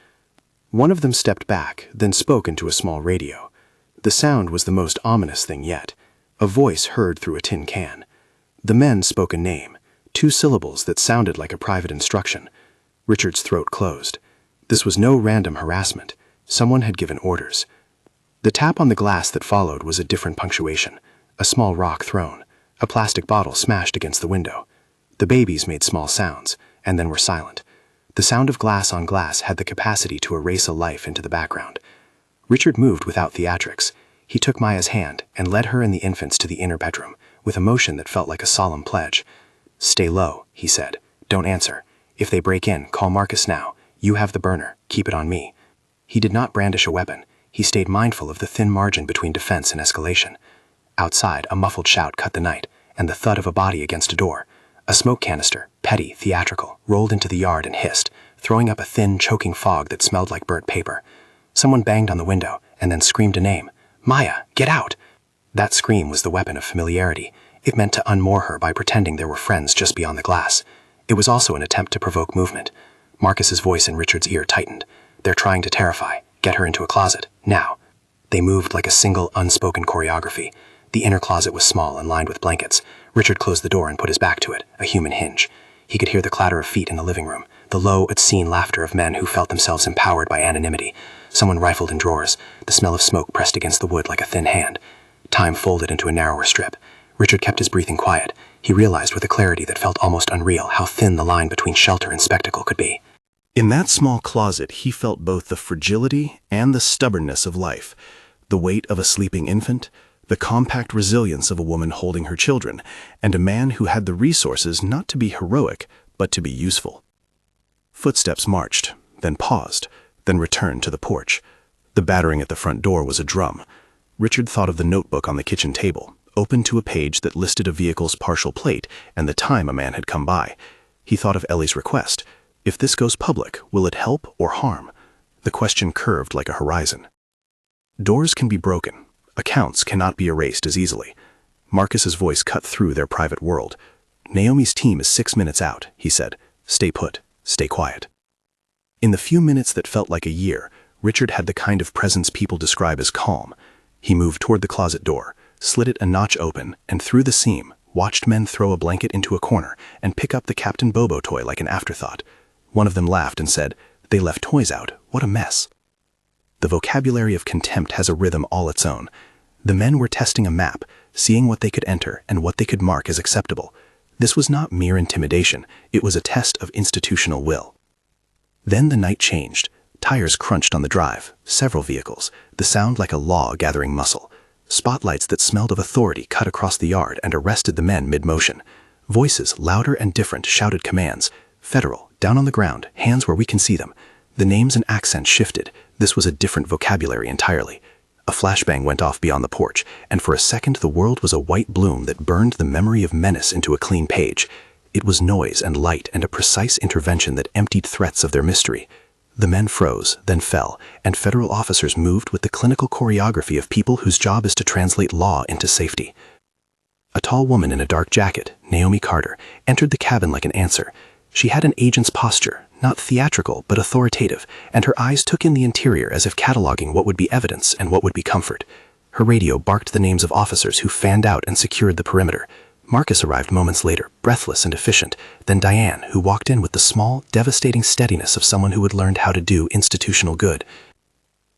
One of them stepped back, then spoke into a small radio. The sound was the most ominous thing yet, a voice heard through a tin can. The men spoke a name, 2 syllables that sounded like a private instruction. Richard's throat closed. This was no random harassment. Someone had given orders. The tap on the glass that followed was a different punctuation, a small rock thrown, a plastic bottle smashed against the window. The babies made small sounds, and then were silent. The sound of glass on glass had the capacity to erase a life into the background. Richard moved without theatrics. He took Maya's hand and led her and the infants to the inner bedroom, with a motion that felt like a solemn pledge. "Stay low," he said. "Don't answer. If they break in, call Marcus now. You have the burner. Keep it on me." He did not brandish a weapon. He stayed mindful of the thin margin between defense and escalation. Outside, a muffled shout cut the night, and the thud of a body against a door. A smoke canister, petty, theatrical, rolled into the yard and hissed, throwing up a thin, choking fog that smelled like burnt paper. Someone banged on the window and then screamed a name. "Maya, get out!" That scream was the weapon of familiarity. It meant to unmoor her by pretending there were friends just beyond the glass. It was also an attempt to provoke movement. Marcus's voice in Richard's ear tightened. "They're trying to terrify. Get her into a closet, now." They moved like a single, unspoken choreography. The inner closet was small and lined with blankets. Richard closed the door and put his back to it, a human hinge. He could hear the clatter of feet in the living room, the low, obscene laughter of men who felt themselves empowered by anonymity. Someone rifled in drawers. The smell of smoke pressed against the wood like a thin hand. Time folded into a narrower strip. Richard kept his breathing quiet. He realized with a clarity that felt almost unreal how thin the line between shelter and spectacle could be. In that small closet, he felt both the fragility and the stubbornness of life, the weight of a sleeping infant, the compact resilience of a woman holding her children, and a man who had the resources not to be heroic, but to be useful. Footsteps marched, then paused, then returned to the porch. The battering at the front door was a drum. Richard thought of the notebook on the kitchen table, open to a page that listed a vehicle's partial plate and the time a man had come by. He thought of Ellie's request. If this goes public, will it help or harm? The question curved like a horizon. Doors can be broken. Accounts cannot be erased as easily. Marcus's voice cut through their private world. "Naomi's team is 6 minutes out," he said. "Stay put. Stay quiet." In the few minutes that felt like a year, Richard had the kind of presence people describe as calm. He moved toward the closet door, slid it a notch open, and through the seam, watched men throw a blanket into a corner and pick up the Captain Bobo toy like an afterthought. One of them laughed and said, "They left toys out. What a mess." The vocabulary of contempt has a rhythm all its own. The men were testing a map, seeing what they could enter and what they could mark as acceptable. This was not mere intimidation. It was a test of institutional will. Then the night changed. Tires crunched on the drive, several vehicles, the sound like a law gathering muscle. Spotlights that smelled of authority cut across the yard and arrested the men mid-motion. Voices, louder and different, shouted commands. Federal, down on the ground, hands where we can see them. The names and accents shifted. This was a different vocabulary entirely. A flashbang went off beyond the porch, and for a second the world was a white bloom that burned the memory of menace into a clean page. It was noise and light and a precise intervention that emptied threats of their mystery. The men froze, then fell, and federal officers moved with the clinical choreography of people whose job is to translate law into safety. A tall woman in a dark jacket, Naomi Carter, entered the cabin like an answer. She had an agent's posture, not theatrical but authoritative, and her eyes took in the interior as if cataloging what would be evidence and what would be comfort. Her radio barked the names of officers who fanned out and secured the perimeter. Marcus arrived moments later, breathless and efficient, then Diane, who walked in with the small, devastating steadiness of someone who had learned how to do institutional good.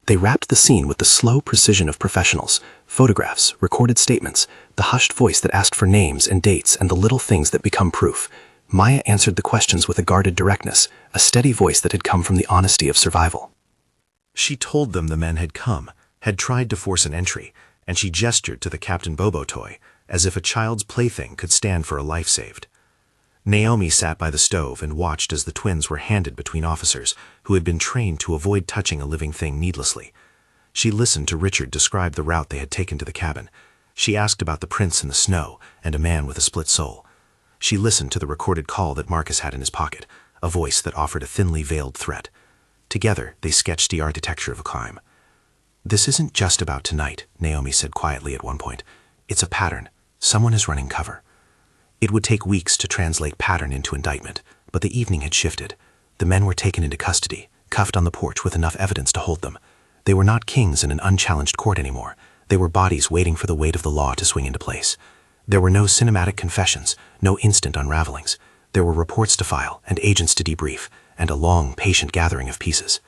They wrapped the scene with the slow precision of professionals, photographs, recorded statements, the hushed voice that asked for names and dates and the little things that become proof. Maya answered the questions with a guarded directness, a steady voice that had come from the honesty of survival. She told them the men had come, had tried to force an entry, and she gestured to the Captain Bobo toy, as if a child's plaything could stand for a life saved. Naomi sat by the stove and watched as the twins were handed between officers who had been trained to avoid touching a living thing needlessly. She listened to Richard describe the route they had taken to the cabin. She asked about the prints in the snow and a man with a split soul. She listened to the recorded call that Marcus had in his pocket, a voice that offered a thinly veiled threat. Together, they sketched the architecture of a crime. "This isn't just about tonight," Naomi said quietly at one point. "It's a pattern. Someone is running cover." It would take weeks to translate pattern into indictment, but the evening had shifted. The men were taken into custody, cuffed on the porch with enough evidence to hold them. They were not kings in an unchallenged court anymore. They were bodies waiting for the weight of the law to swing into place. There were no cinematic confessions, no instant unravelings. There were reports to file and agents to debrief, and a long, patient gathering of pieces.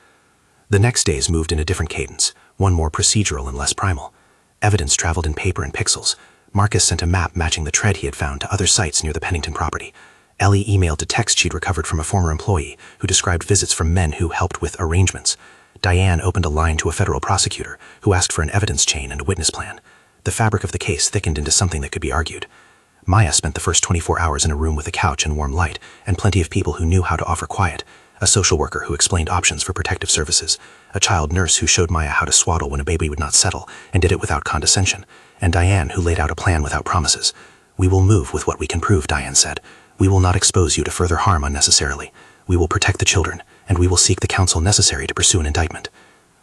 The next days moved in a different cadence, one more procedural and less primal. Evidence traveled in paper and pixels. Marcus sent a map matching the tread he had found to other sites near the Pennington property. Ellie emailed a text she'd recovered from a former employee who described visits from men who helped with arrangements. Diane opened a line to a federal prosecutor who asked for an evidence chain and a witness plan. The fabric of the case thickened into something that could be argued. Maya spent the first 24 hours in a room with a couch and warm light, and plenty of people who knew how to offer quiet. A social worker who explained options for protective services. A child nurse who showed Maya how to swaddle when a baby would not settle, and did it without condescension. And Diane, who laid out a plan without promises. "We will move with what we can prove," Diane said. "We will not expose you to further harm unnecessarily. We will protect the children, and we will seek the counsel necessary to pursue an indictment."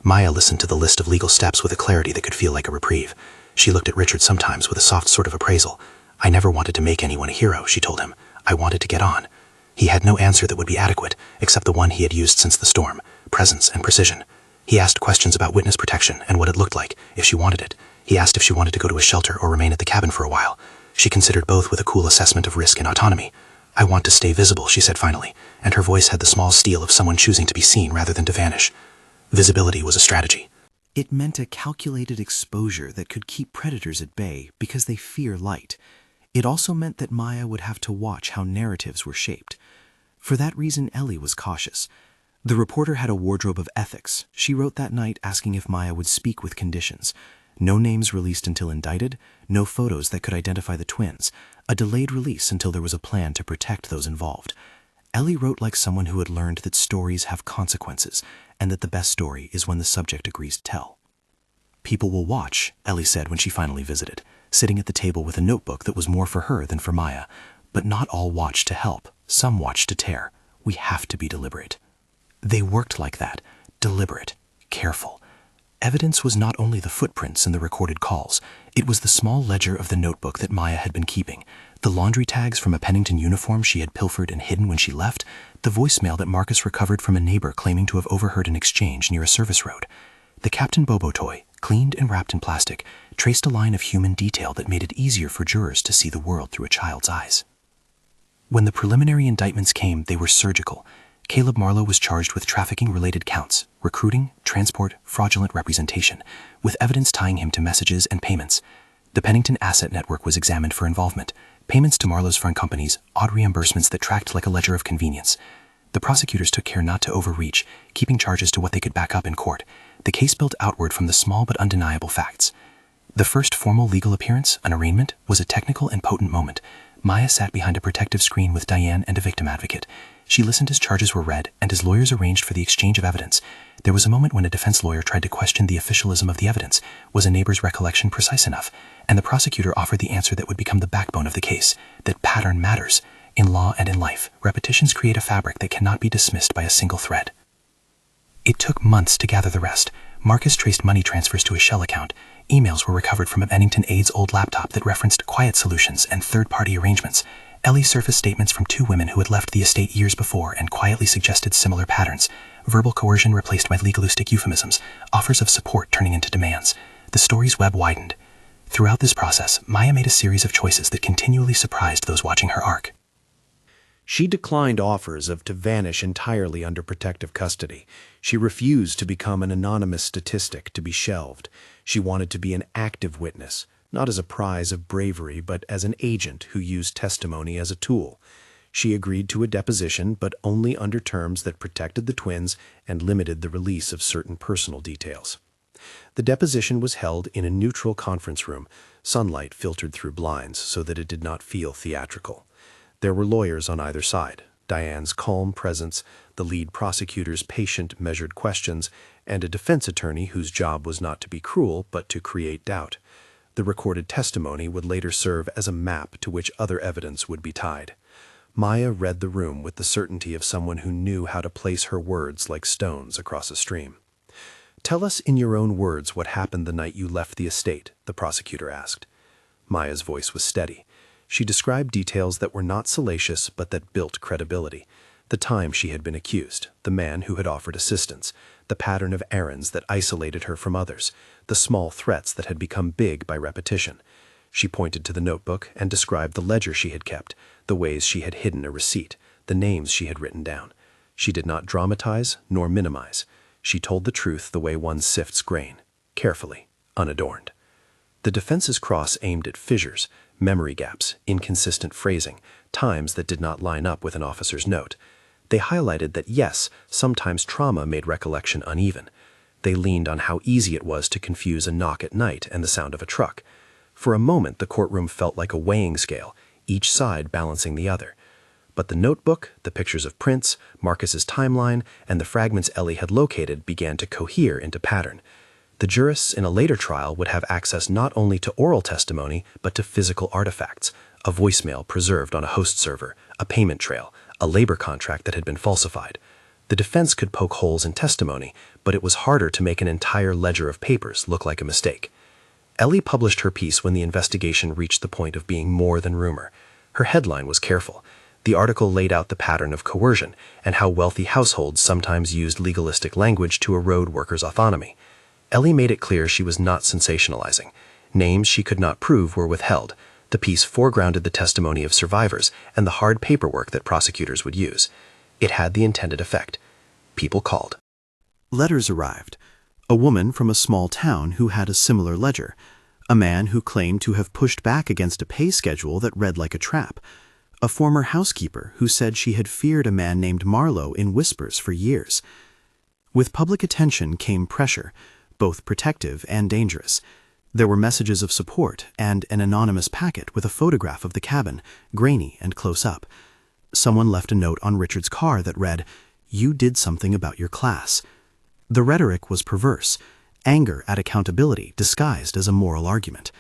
Maya listened to the list of legal steps with a clarity that could feel like a reprieve. She looked at Richard sometimes with a soft sort of appraisal. "I never wanted to make anyone a hero," she told him. "I wanted to get on." He had no answer that would be adequate, except the one he had used since the storm, presence and precision. He asked questions about witness protection and what it looked like, if she wanted it. He asked if she wanted to go to a shelter or remain at the cabin for a while. She considered both with a cool assessment of risk and autonomy. "I want to stay visible," she said finally, and her voice had the small steel of someone choosing to be seen rather than to vanish. Visibility was a strategy. It meant a calculated exposure that could keep predators at bay because they fear light. It also meant that Maya would have to watch how narratives were shaped. For that reason, Ellie was cautious. The reporter had a wardrobe of ethics. She wrote that night asking if Maya would speak with conditions. No names released until indicted, no photos that could identify the twins, a delayed release until there was a plan to protect those involved. Ellie wrote like someone who had learned that stories have consequences, and that the best story is when the subject agrees to tell. "People will watch," Ellie said when she finally visited, sitting at the table with a notebook that was more for her than for Maya. "But not all watch to help. Some watch to tear. We have to be deliberate." They worked like that, deliberate, careful. Evidence was not only the footprints and the recorded calls. It was the small ledger of the notebook that Maya had been keeping, the laundry tags from a Pennington uniform she had pilfered and hidden when she left, the voicemail that Marcus recovered from a neighbor claiming to have overheard an exchange near a service road. The Captain Bobo toy, cleaned and wrapped in plastic, traced a line of human detail that made it easier for jurors to see the world through a child's eyes. When the preliminary indictments came, they were surgical. Caleb Marlowe was charged with trafficking-related counts, recruiting, transport, fraudulent representation, with evidence tying him to messages and payments. The Pennington Asset Network was examined for involvement, payments to Marlowe's front companies, odd reimbursements that tracked like a ledger of convenience. The prosecutors took care not to overreach, keeping charges to what they could back up in court. The case built outward from the small but undeniable facts. The first formal legal appearance, an arraignment, was a technical and potent moment. Maya sat behind a protective screen with Diane and a victim advocate. She listened as charges were read and as lawyers arranged for the exchange of evidence. There was a moment when a defense lawyer tried to question the officialism of the evidence. Was a neighbor's recollection precise enough? And the prosecutor offered the answer that would become the backbone of the case, that pattern matters. In law and in life, repetitions create a fabric that cannot be dismissed by a single thread. It took months to gather the rest. Marcus traced money transfers to his Shell account. Emails were recovered from Bennington Aid's old laptop that referenced quiet solutions and third-party arrangements. Ellie surfaced statements from 2 women who had left the estate years before and quietly suggested similar patterns. Verbal coercion replaced by legalistic euphemisms, offers of support turning into demands. The story's web widened. Throughout this process, Maya made a series of choices that continually surprised those watching her arc. She declined offers to vanish entirely under protective custody. She refused to become an anonymous statistic to be shelved. She wanted to be an active witness, not as a prize of bravery, but as an agent who used testimony as a tool. She agreed to a deposition, but only under terms that protected the twins and limited the release of certain personal details. The deposition was held in a neutral conference room, sunlight filtered through blinds so that it did not feel theatrical. There were lawyers on either side, Diane's calm presence, the lead prosecutor's patient, measured questions, and a defense attorney whose job was not to be cruel but to create doubt. The recorded testimony would later serve as a map to which other evidence would be tied. Maya read the room with the certainty of someone who knew how to place her words like stones across a stream. "Tell us in your own words what happened the night you left the estate," the prosecutor asked. Maya's voice was steady. She described details that were not salacious but that built credibility. The time she had been accused, the man who had offered assistance, the pattern of errands that isolated her from others, the small threats that had become big by repetition. She pointed to the notebook and described the ledger she had kept, the ways she had hidden a receipt, the names she had written down. She did not dramatize nor minimize. She told the truth the way one sifts grain, carefully, unadorned. The defense's cross aimed at fissures, memory gaps, inconsistent phrasing, times that did not line up with an officer's note. They highlighted that yes, sometimes trauma made recollection uneven. They leaned on how easy it was to confuse a knock at night and the sound of a truck. For a moment, the courtroom felt like a weighing scale, each side balancing the other. But the notebook, the pictures of prints, Marcus's timeline, and the fragments Ellie had located began to cohere into pattern. The jurists in a later trial would have access not only to oral testimony, but to physical artifacts, a voicemail preserved on a host server, a payment trail, a labor contract that had been falsified. The defense could poke holes in testimony, but it was harder to make an entire ledger of papers look like a mistake. Ellie published her piece when the investigation reached the point of being more than rumor. Her headline was careful. The article laid out the pattern of coercion and how wealthy households sometimes used legalistic language to erode workers' autonomy. Ellie made it clear she was not sensationalizing. Names she could not prove were withheld. The piece foregrounded the testimony of survivors and the hard paperwork that prosecutors would use. It had the intended effect. People called. Letters arrived. A woman from a small town who had a similar ledger. A man who claimed to have pushed back against a pay schedule that read like a trap. A former housekeeper who said she had feared a man named Marlowe in whispers for years. With public attention came pressure, both protective and dangerous. There were messages of support and an anonymous packet with a photograph of the cabin, grainy and close up. Someone left a note on Richard's car that read, "You did something about your class." The rhetoric was perverse, anger at accountability disguised as a moral argument.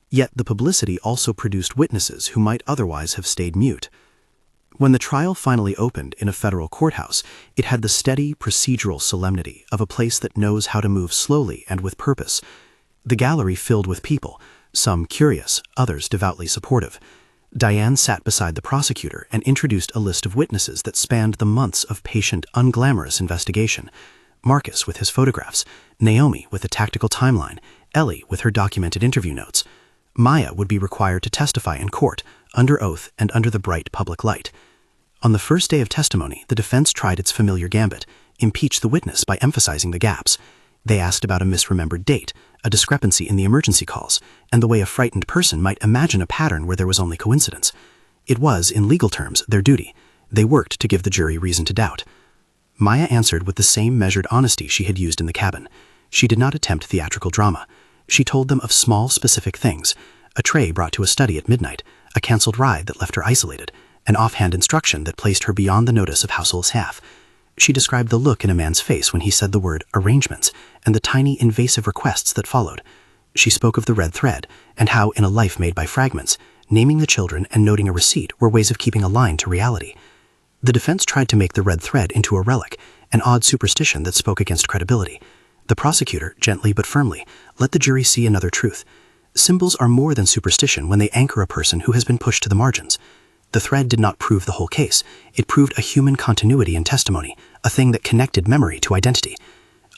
Yet the publicity also produced witnesses who might otherwise have stayed mute. When the trial finally opened in a federal courthouse, it had the steady, procedural solemnity of a place that knows how to move slowly and with purpose. The gallery filled with people, some curious, others devoutly supportive. Diane sat beside the prosecutor and introduced a list of witnesses that spanned the months of patient, unglamorous investigation. Marcus with his photographs, Naomi with a tactical timeline, Ellie with her documented interview notes. Maya would be required to testify in court, under oath and under the bright public light. On the first day of testimony, the defense tried its familiar gambit, impeach the witness by emphasizing the gaps. They asked about a misremembered date, a discrepancy in the emergency calls, and the way a frightened person might imagine a pattern where there was only coincidence. It was, in legal terms, their duty. They worked to give the jury reason to doubt. Maya answered with the same measured honesty she had used in the cabin. She did not attempt theatrical drama. She told them of small, specific things: a tray brought to a study at midnight, a cancelled ride that left her isolated, an offhand instruction that placed her beyond the notice of household staff. She described the look in a man's face when he said the word arrangements and the tiny invasive requests that followed. She spoke of the red thread and how, in a life made by fragments, naming the children and noting a receipt were ways of keeping a line to reality. The defense tried to make the red thread into a relic, an odd superstition that spoke against credibility. The prosecutor, gently but firmly, let the jury see another truth. Symbols are more than superstition when they anchor a person who has been pushed to the margins. The thread did not prove the whole case. It proved a human continuity in testimony, a thing that connected memory to identity.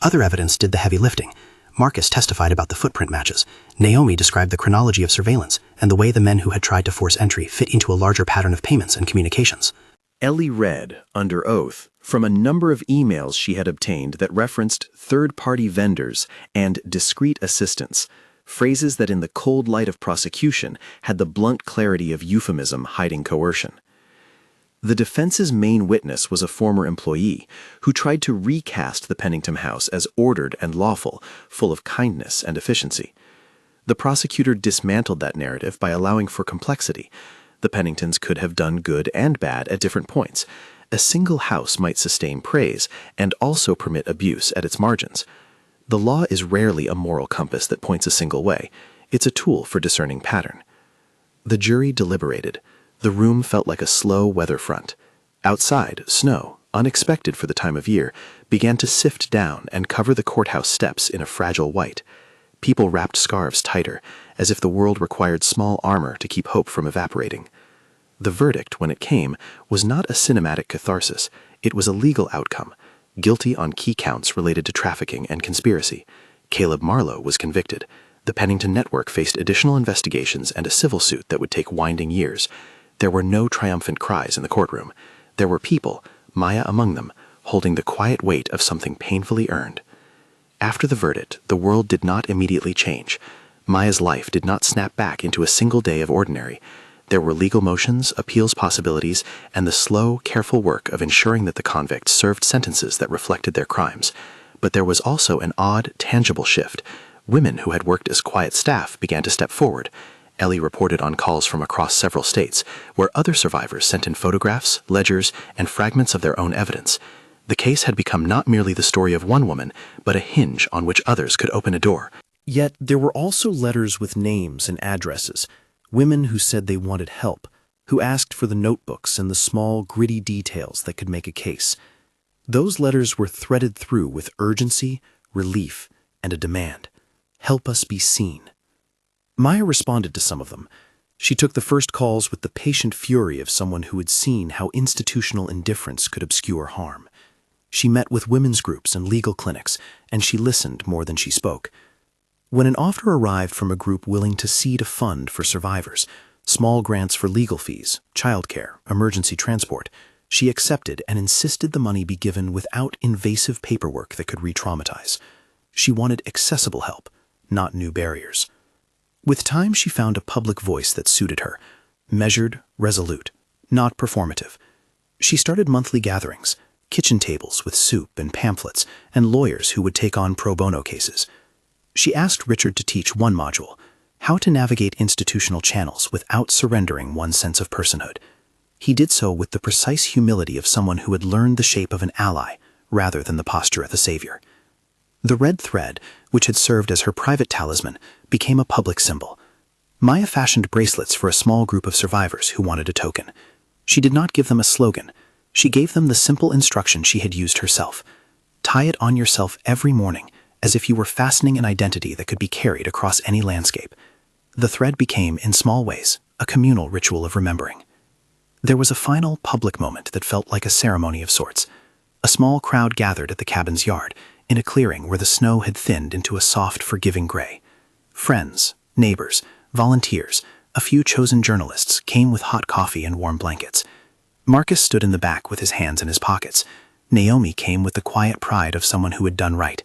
Other evidence did the heavy lifting. Marcus testified about the footprint matches. Naomi described the chronology of surveillance and the way the men who had tried to force entry fit into a larger pattern of payments and communications. Ellie read, under oath, from a number of emails she had obtained that referenced third-party vendors and discreet assistants, phrases that in the cold light of prosecution had the blunt clarity of euphemism hiding coercion. The defense's main witness was a former employee who tried to recast the Pennington house as ordered and lawful, full of kindness and efficiency. The prosecutor dismantled that narrative by allowing for complexity. The Penningtons could have done good and bad at different points. A single house might sustain praise and also permit abuse at its margins. The law is rarely a moral compass that points a single way. It's a tool for discerning pattern. The jury deliberated. The room felt like a slow weather front. Outside, snow, unexpected for the time of year, began to sift down and cover the courthouse steps in a fragile white. People wrapped scarves tighter, as if the world required small armor to keep hope from evaporating. The verdict, when it came, was not a cinematic catharsis. It was a legal outcome. Guilty on key counts related to trafficking and conspiracy. Caleb Marlowe was convicted. The Pennington network faced additional investigations and a civil suit that would take winding years. There were no triumphant cries in the courtroom. There were people, Maya among them, holding the quiet weight of something painfully earned. After the verdict, the world did not immediately change. Maya's life did not snap back into a single day of ordinary. There were legal motions, appeals possibilities, and the slow, careful work of ensuring that the convicts served sentences that reflected their crimes. But there was also an odd, tangible shift. Women who had worked as quiet staff began to step forward. Ellie reported on calls from across several states, where other survivors sent in photographs, ledgers, and fragments of their own evidence. The case had become not merely the story of one woman, but a hinge on which others could open a door. Yet there were also letters with names and addresses, women who said they wanted help, who asked for the notebooks and the small, gritty details that could make a case. Those letters were threaded through with urgency, relief, and a demand. Help us be seen. Maya responded to some of them. She took the first calls with the patient fury of someone who had seen how institutional indifference could obscure harm. She met with women's groups and legal clinics, and she listened more than she spoke. When an offer arrived from a group willing to seed a fund for survivors, small grants for legal fees, childcare, emergency transport, she accepted and insisted the money be given without invasive paperwork that could re-traumatize. She wanted accessible help, not new barriers. With time, she found a public voice that suited her, measured, resolute, not performative. She started monthly gatherings, kitchen tables with soup and pamphlets, and lawyers who would take on pro bono cases. She asked Richard to teach one module, how to navigate institutional channels without surrendering one's sense of personhood. He did so with the precise humility of someone who had learned the shape of an ally rather than the posture of a savior. The red thread, which had served as her private talisman, became a public symbol. Maya fashioned bracelets for a small group of survivors who wanted a token. She did not give them a slogan. She gave them the simple instruction she had used herself. Tie it on yourself every morning, as if you were fastening an identity that could be carried across any landscape. The thread became, in small ways, a communal ritual of remembering. There was a final public moment that felt like a ceremony of sorts. A small crowd gathered at the cabin's yard, in a clearing where the snow had thinned into a soft, forgiving gray. Friends, neighbors, volunteers, a few chosen journalists came with hot coffee and warm blankets. Marcus stood in the back with his hands in his pockets. Naomi came with the quiet pride of someone who had done right.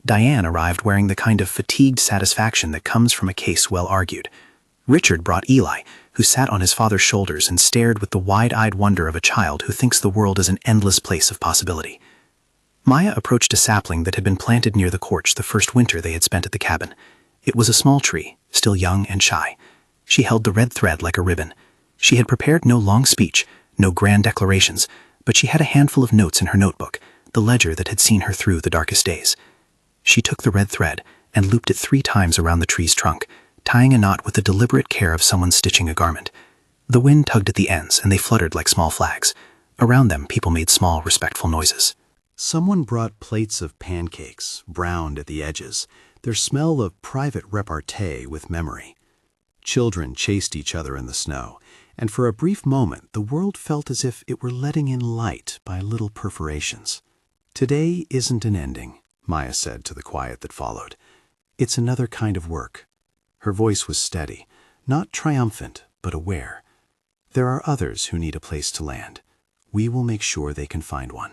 Diane arrived wearing the kind of fatigued satisfaction that comes from a case well argued. Richard brought Eli, who sat on his father's shoulders and stared with the wide-eyed wonder of a child who thinks the world is an endless place of possibility. Maya approached a sapling that had been planted near the porch the first winter they had spent at the cabin. It was a small tree, still young and shy. She held the red thread like a ribbon. She had prepared no long speech, no grand declarations, but she had a handful of notes in her notebook, the ledger that had seen her through the darkest days. She took the red thread and looped it 3 times around the tree's trunk, tying a knot with the deliberate care of someone stitching a garment. The wind tugged at the ends, and they fluttered like small flags. Around them, people made small, respectful noises. Someone brought plates of pancakes, browned at the edges, their smell of private repartee with memory. Children chased each other in the snow, and for a brief moment the world felt as if it were letting in light by little perforations. "Today isn't an ending," Maya said to the quiet that followed. "It's another kind of work." Her voice was steady, not triumphant, but aware. "There are others who need a place to land. We will make sure they can find one."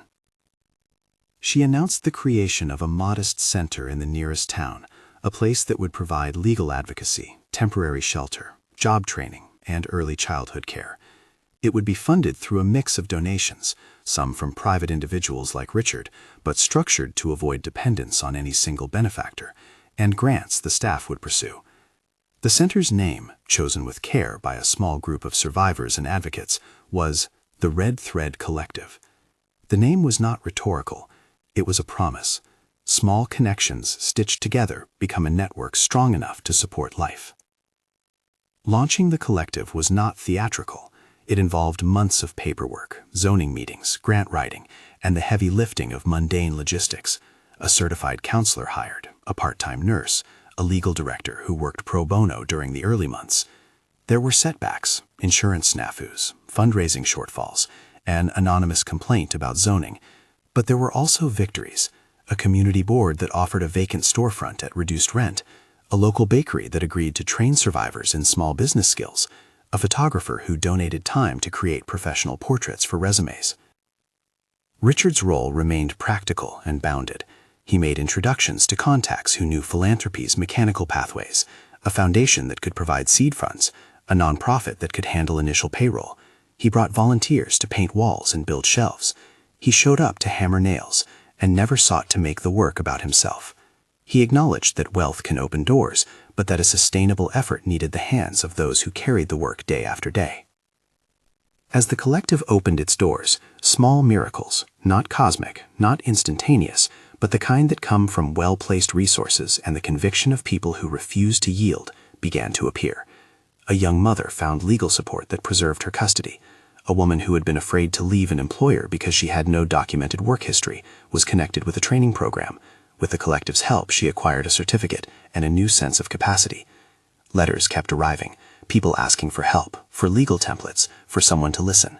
She announced the creation of a modest center in the nearest town, a place that would provide legal advocacy, temporary shelter, job training, and early childhood care. It would be funded through a mix of donations, some from private individuals like Richard, but structured to avoid dependence on any single benefactor, and grants the staff would pursue. The center's name, chosen with care by a small group of survivors and advocates, was the Red Thread Collective. The name was not rhetorical. It was a promise. Small connections stitched together become a network strong enough to support life. Launching the collective was not theatrical. It involved months of paperwork, zoning meetings, grant writing, and the heavy lifting of mundane logistics. A certified counselor hired, a part-time nurse, a legal director who worked pro bono during the early months. There were setbacks, insurance snafus, fundraising shortfalls, an anonymous complaint about zoning. But there were also victories: a community board that offered a vacant storefront at reduced rent, a local bakery that agreed to train survivors in small business skills, a photographer who donated time to create professional portraits for resumes. Richard's role remained practical and bounded. He made introductions to contacts who knew philanthropy's mechanical pathways, a foundation that could provide seed funds, a nonprofit that could handle initial payroll. He brought volunteers to paint walls and build shelves. He showed up to hammer nails and never sought to make the work about himself. He acknowledged that wealth can open doors, but that a sustainable effort needed the hands of those who carried the work day after day. As the collective opened its doors, small miracles, not cosmic, not instantaneous, but the kind that come from well-placed resources and the conviction of people who refuse to yield, began to appear. A young mother found legal support that preserved her custody. A woman who had been afraid to leave an employer because she had no documented work history was connected with a training program. With the collective's help, she acquired a certificate and a new sense of capacity. Letters kept arriving, people asking for help, for legal templates, for someone to listen.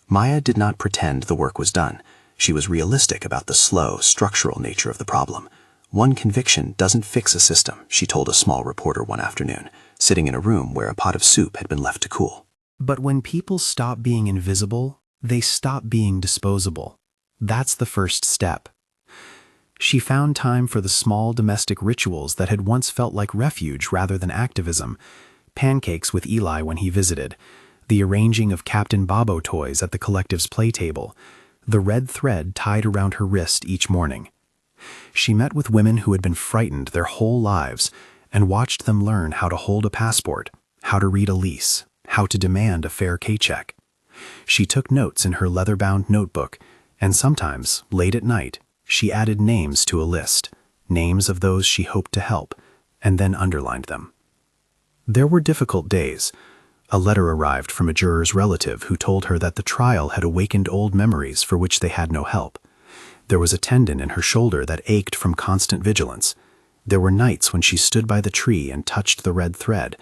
Maya did not pretend the work was done. She was realistic about the slow, structural nature of the problem. One conviction doesn't fix a system, she told a small reporter one afternoon, sitting in a room where a pot of soup had been left to cool. But when people stop being invisible, they stop being disposable. That's the first step. She found time for the small domestic rituals that had once felt like refuge rather than activism: pancakes with Eli when he visited, the arranging of Captain Bobo toys at the collective's play table, the red thread tied around her wrist each morning. She met with women who had been frightened their whole lives and watched them learn how to hold a passport, how to read a lease, how to demand a fair paycheck. She took notes in her leather-bound notebook, and sometimes, late at night, she added names to a list, names of those she hoped to help, and then underlined them. There were difficult days. A letter arrived from a juror's relative who told her that the trial had awakened old memories for which they had no help. There was a tendon in her shoulder that ached from constant vigilance. There were nights when she stood by the tree and touched the red thread,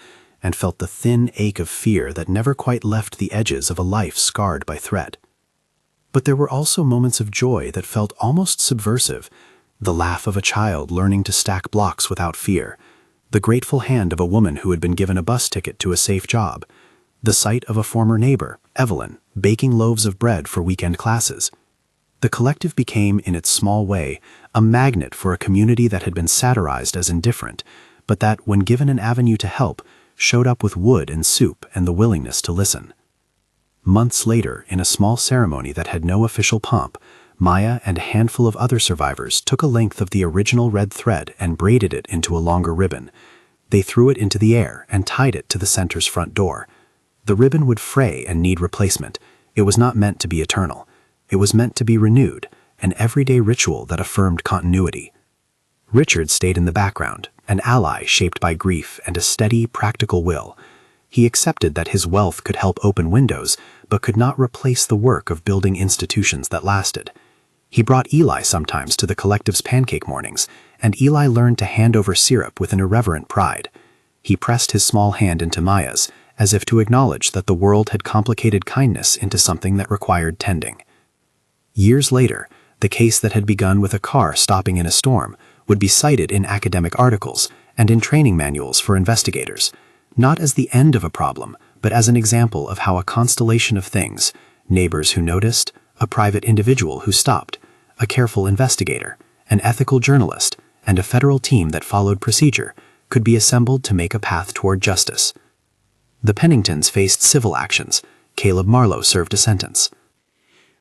and felt the thin ache of fear that never quite left the edges of a life scarred by threat. But there were also moments of joy that felt almost subversive: the laugh of a child learning to stack blocks without fear, the grateful hand of a woman who had been given a bus ticket to a safe job, the sight of a former neighbor, Evelyn, baking loaves of bread for weekend classes. The collective became, in its small way, a magnet for a community that had been satirized as indifferent, but that, when given an avenue to help, showed up with wood and soup and the willingness to listen. Months later, in a small ceremony that had no official pomp, Maya and a handful of other survivors took a length of the original red thread and braided it into a longer ribbon. They threw it into the air and tied it to the center's front door. The ribbon would fray and need replacement. It was not meant to be eternal. It was meant to be renewed, an everyday ritual that affirmed continuity. Richard stayed in the background, an ally shaped by grief and a steady, practical will. He accepted that his wealth could help open windows, but could not replace the work of building institutions that lasted. He brought Eli sometimes to the collective's pancake mornings, and Eli learned to hand over syrup with an irreverent pride. He pressed his small hand into Maya's, as if to acknowledge that the world had complicated kindness into something that required tending. Years later, the case that had begun with a car stopping in a storm would be cited in academic articles and in training manuals for investigators, not as the end of a problem, but as an example of how a constellation of things, neighbors who noticed, a private individual who stopped, a careful investigator, an ethical journalist, and a federal team that followed procedure, could be assembled to make a path toward justice. The Penningtons faced civil actions. Caleb Marlowe served a sentence.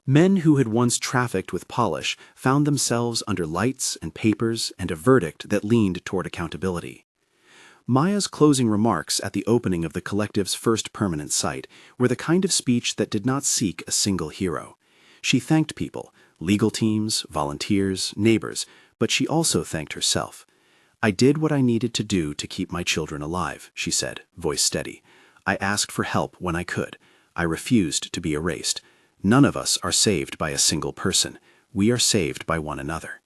Men who had once trafficked with polish found themselves under lights and papers and a verdict that leaned toward accountability. Maya's closing remarks at the opening of the collective's first permanent site were the kind of speech that did not seek a single hero. She thanked people, legal teams, volunteers, neighbors, but she also thanked herself. "I did what I needed to do to keep my children alive," she said, voice steady. "I asked for help when I could. I refused to be erased. None of us are saved by a single person. We are saved by one another."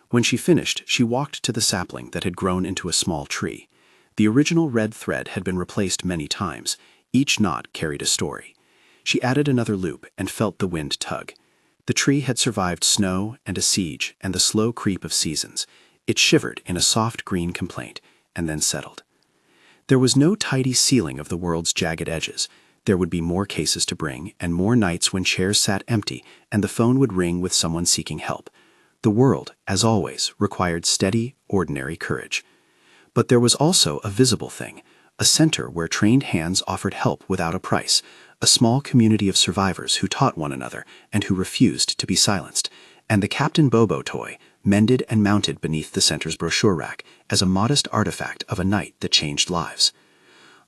When she finished, she walked to the sapling that had grown into a small tree. The original red thread had been replaced many times. Each knot carried a story. She added another loop and felt the wind tug. The tree had survived snow and a siege and the slow creep of seasons. It shivered in a soft green complaint and then settled. There was no tidy sealing of the world's jagged edges. There would be more cases to bring and more nights when chairs sat empty and the phone would ring with someone seeking help. The world, as always, required steady, ordinary courage. But there was also a visible thing, a center where trained hands offered help without a price, a small community of survivors who taught one another and who refused to be silenced, and the Captain Bobo toy, mended and mounted beneath the center's brochure rack as a modest artifact of a night that changed lives.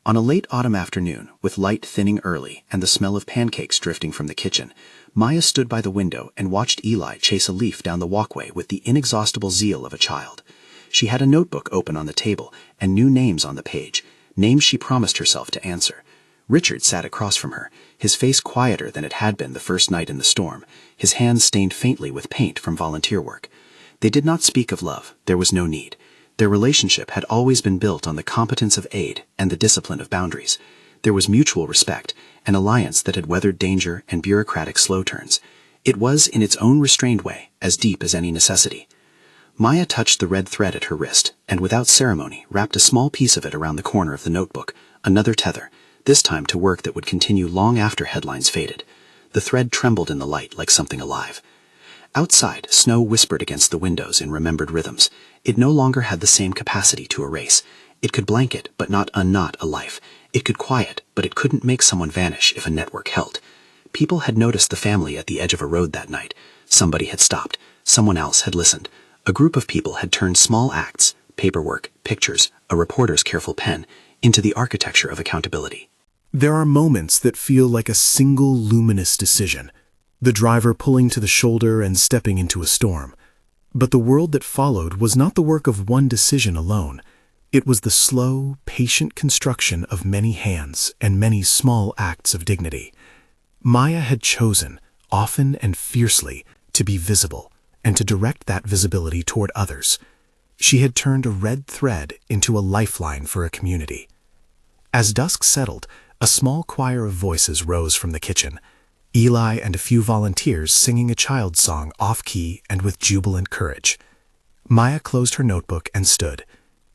On a late autumn afternoon, with light thinning early and the smell of pancakes drifting from the kitchen, Maya stood by the window and watched Eli chase a leaf down the walkway with the inexhaustible zeal of a child. She had a notebook open on the table and new names on the page, names she promised herself to answer. Richard sat across from her, his face quieter than it had been the first night in the storm, his hands stained faintly with paint from volunteer work. They did not speak of love. There was no need. Their relationship had always been built on the competence of aid and the discipline of boundaries. There was mutual respect, an alliance that had weathered danger and bureaucratic slow turns. It was, in its own restrained way, as deep as any necessity. Maya touched the red thread at her wrist, and without ceremony wrapped a small piece of it around the corner of the notebook, another tether, this time to work that would continue long after headlines faded. The thread trembled in the light like something alive. Outside, snow whispered against the windows in remembered rhythms. It no longer had the same capacity to erase. It could blanket, but not unknot a life. It could quiet, but it couldn't make someone vanish if a network held. People had noticed the family at the edge of a road that night. Somebody had stopped. Someone else had listened. A group of people had turned small acts, paperwork, pictures, a reporter's careful pen, into the architecture of accountability. There are moments that feel like a single luminous decision, the driver pulling to the shoulder and stepping into a storm. But the world that followed was not the work of one decision alone. It was the slow, patient construction of many hands and many small acts of dignity. Maya had chosen, often and fiercely, to be visible and to direct that visibility toward others. She had turned a red thread into a lifeline for a community. As dusk settled, a small choir of voices rose from the kitchen, Eli and a few volunteers singing a child's song off-key and with jubilant courage. Maya closed her notebook and stood.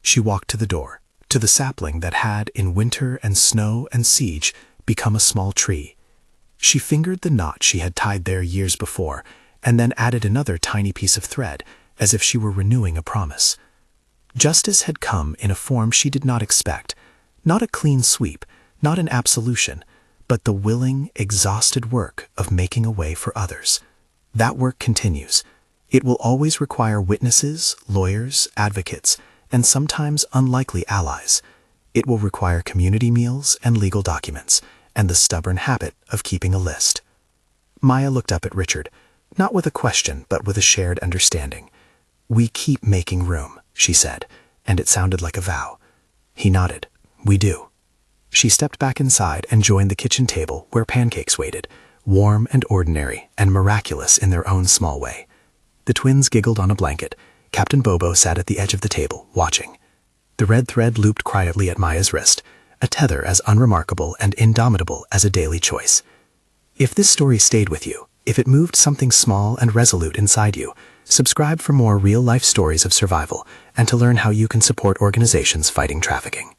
She walked to the door, to the sapling that had, in winter and snow and siege, become a small tree. She fingered the knot she had tied there years before, and then added another tiny piece of thread, as if she were renewing a promise. Justice had come in a form she did not expect, Not a clean sweep, not an absolution, but the willing, exhausted work of making a way for others. That work continues. It will always require witnesses, lawyers, advocates, and sometimes unlikely allies. It will require community meals and legal documents, and the stubborn habit of keeping a list. Maya looked up at Richard, not with a question, but with a shared understanding. "We keep making room," she said, and it sounded like a vow. He nodded. "We do." She stepped back inside and joined the kitchen table where pancakes waited, warm and ordinary and miraculous in their own small way. The twins giggled on a blanket. Captain Bobo sat at the edge of the table, watching. The red thread looped quietly at Maya's wrist, a tether as unremarkable and indomitable as a daily choice. If this story stayed with you, if it moved something small and resolute inside you, subscribe for more real-life stories of survival and to learn how you can support organizations fighting trafficking.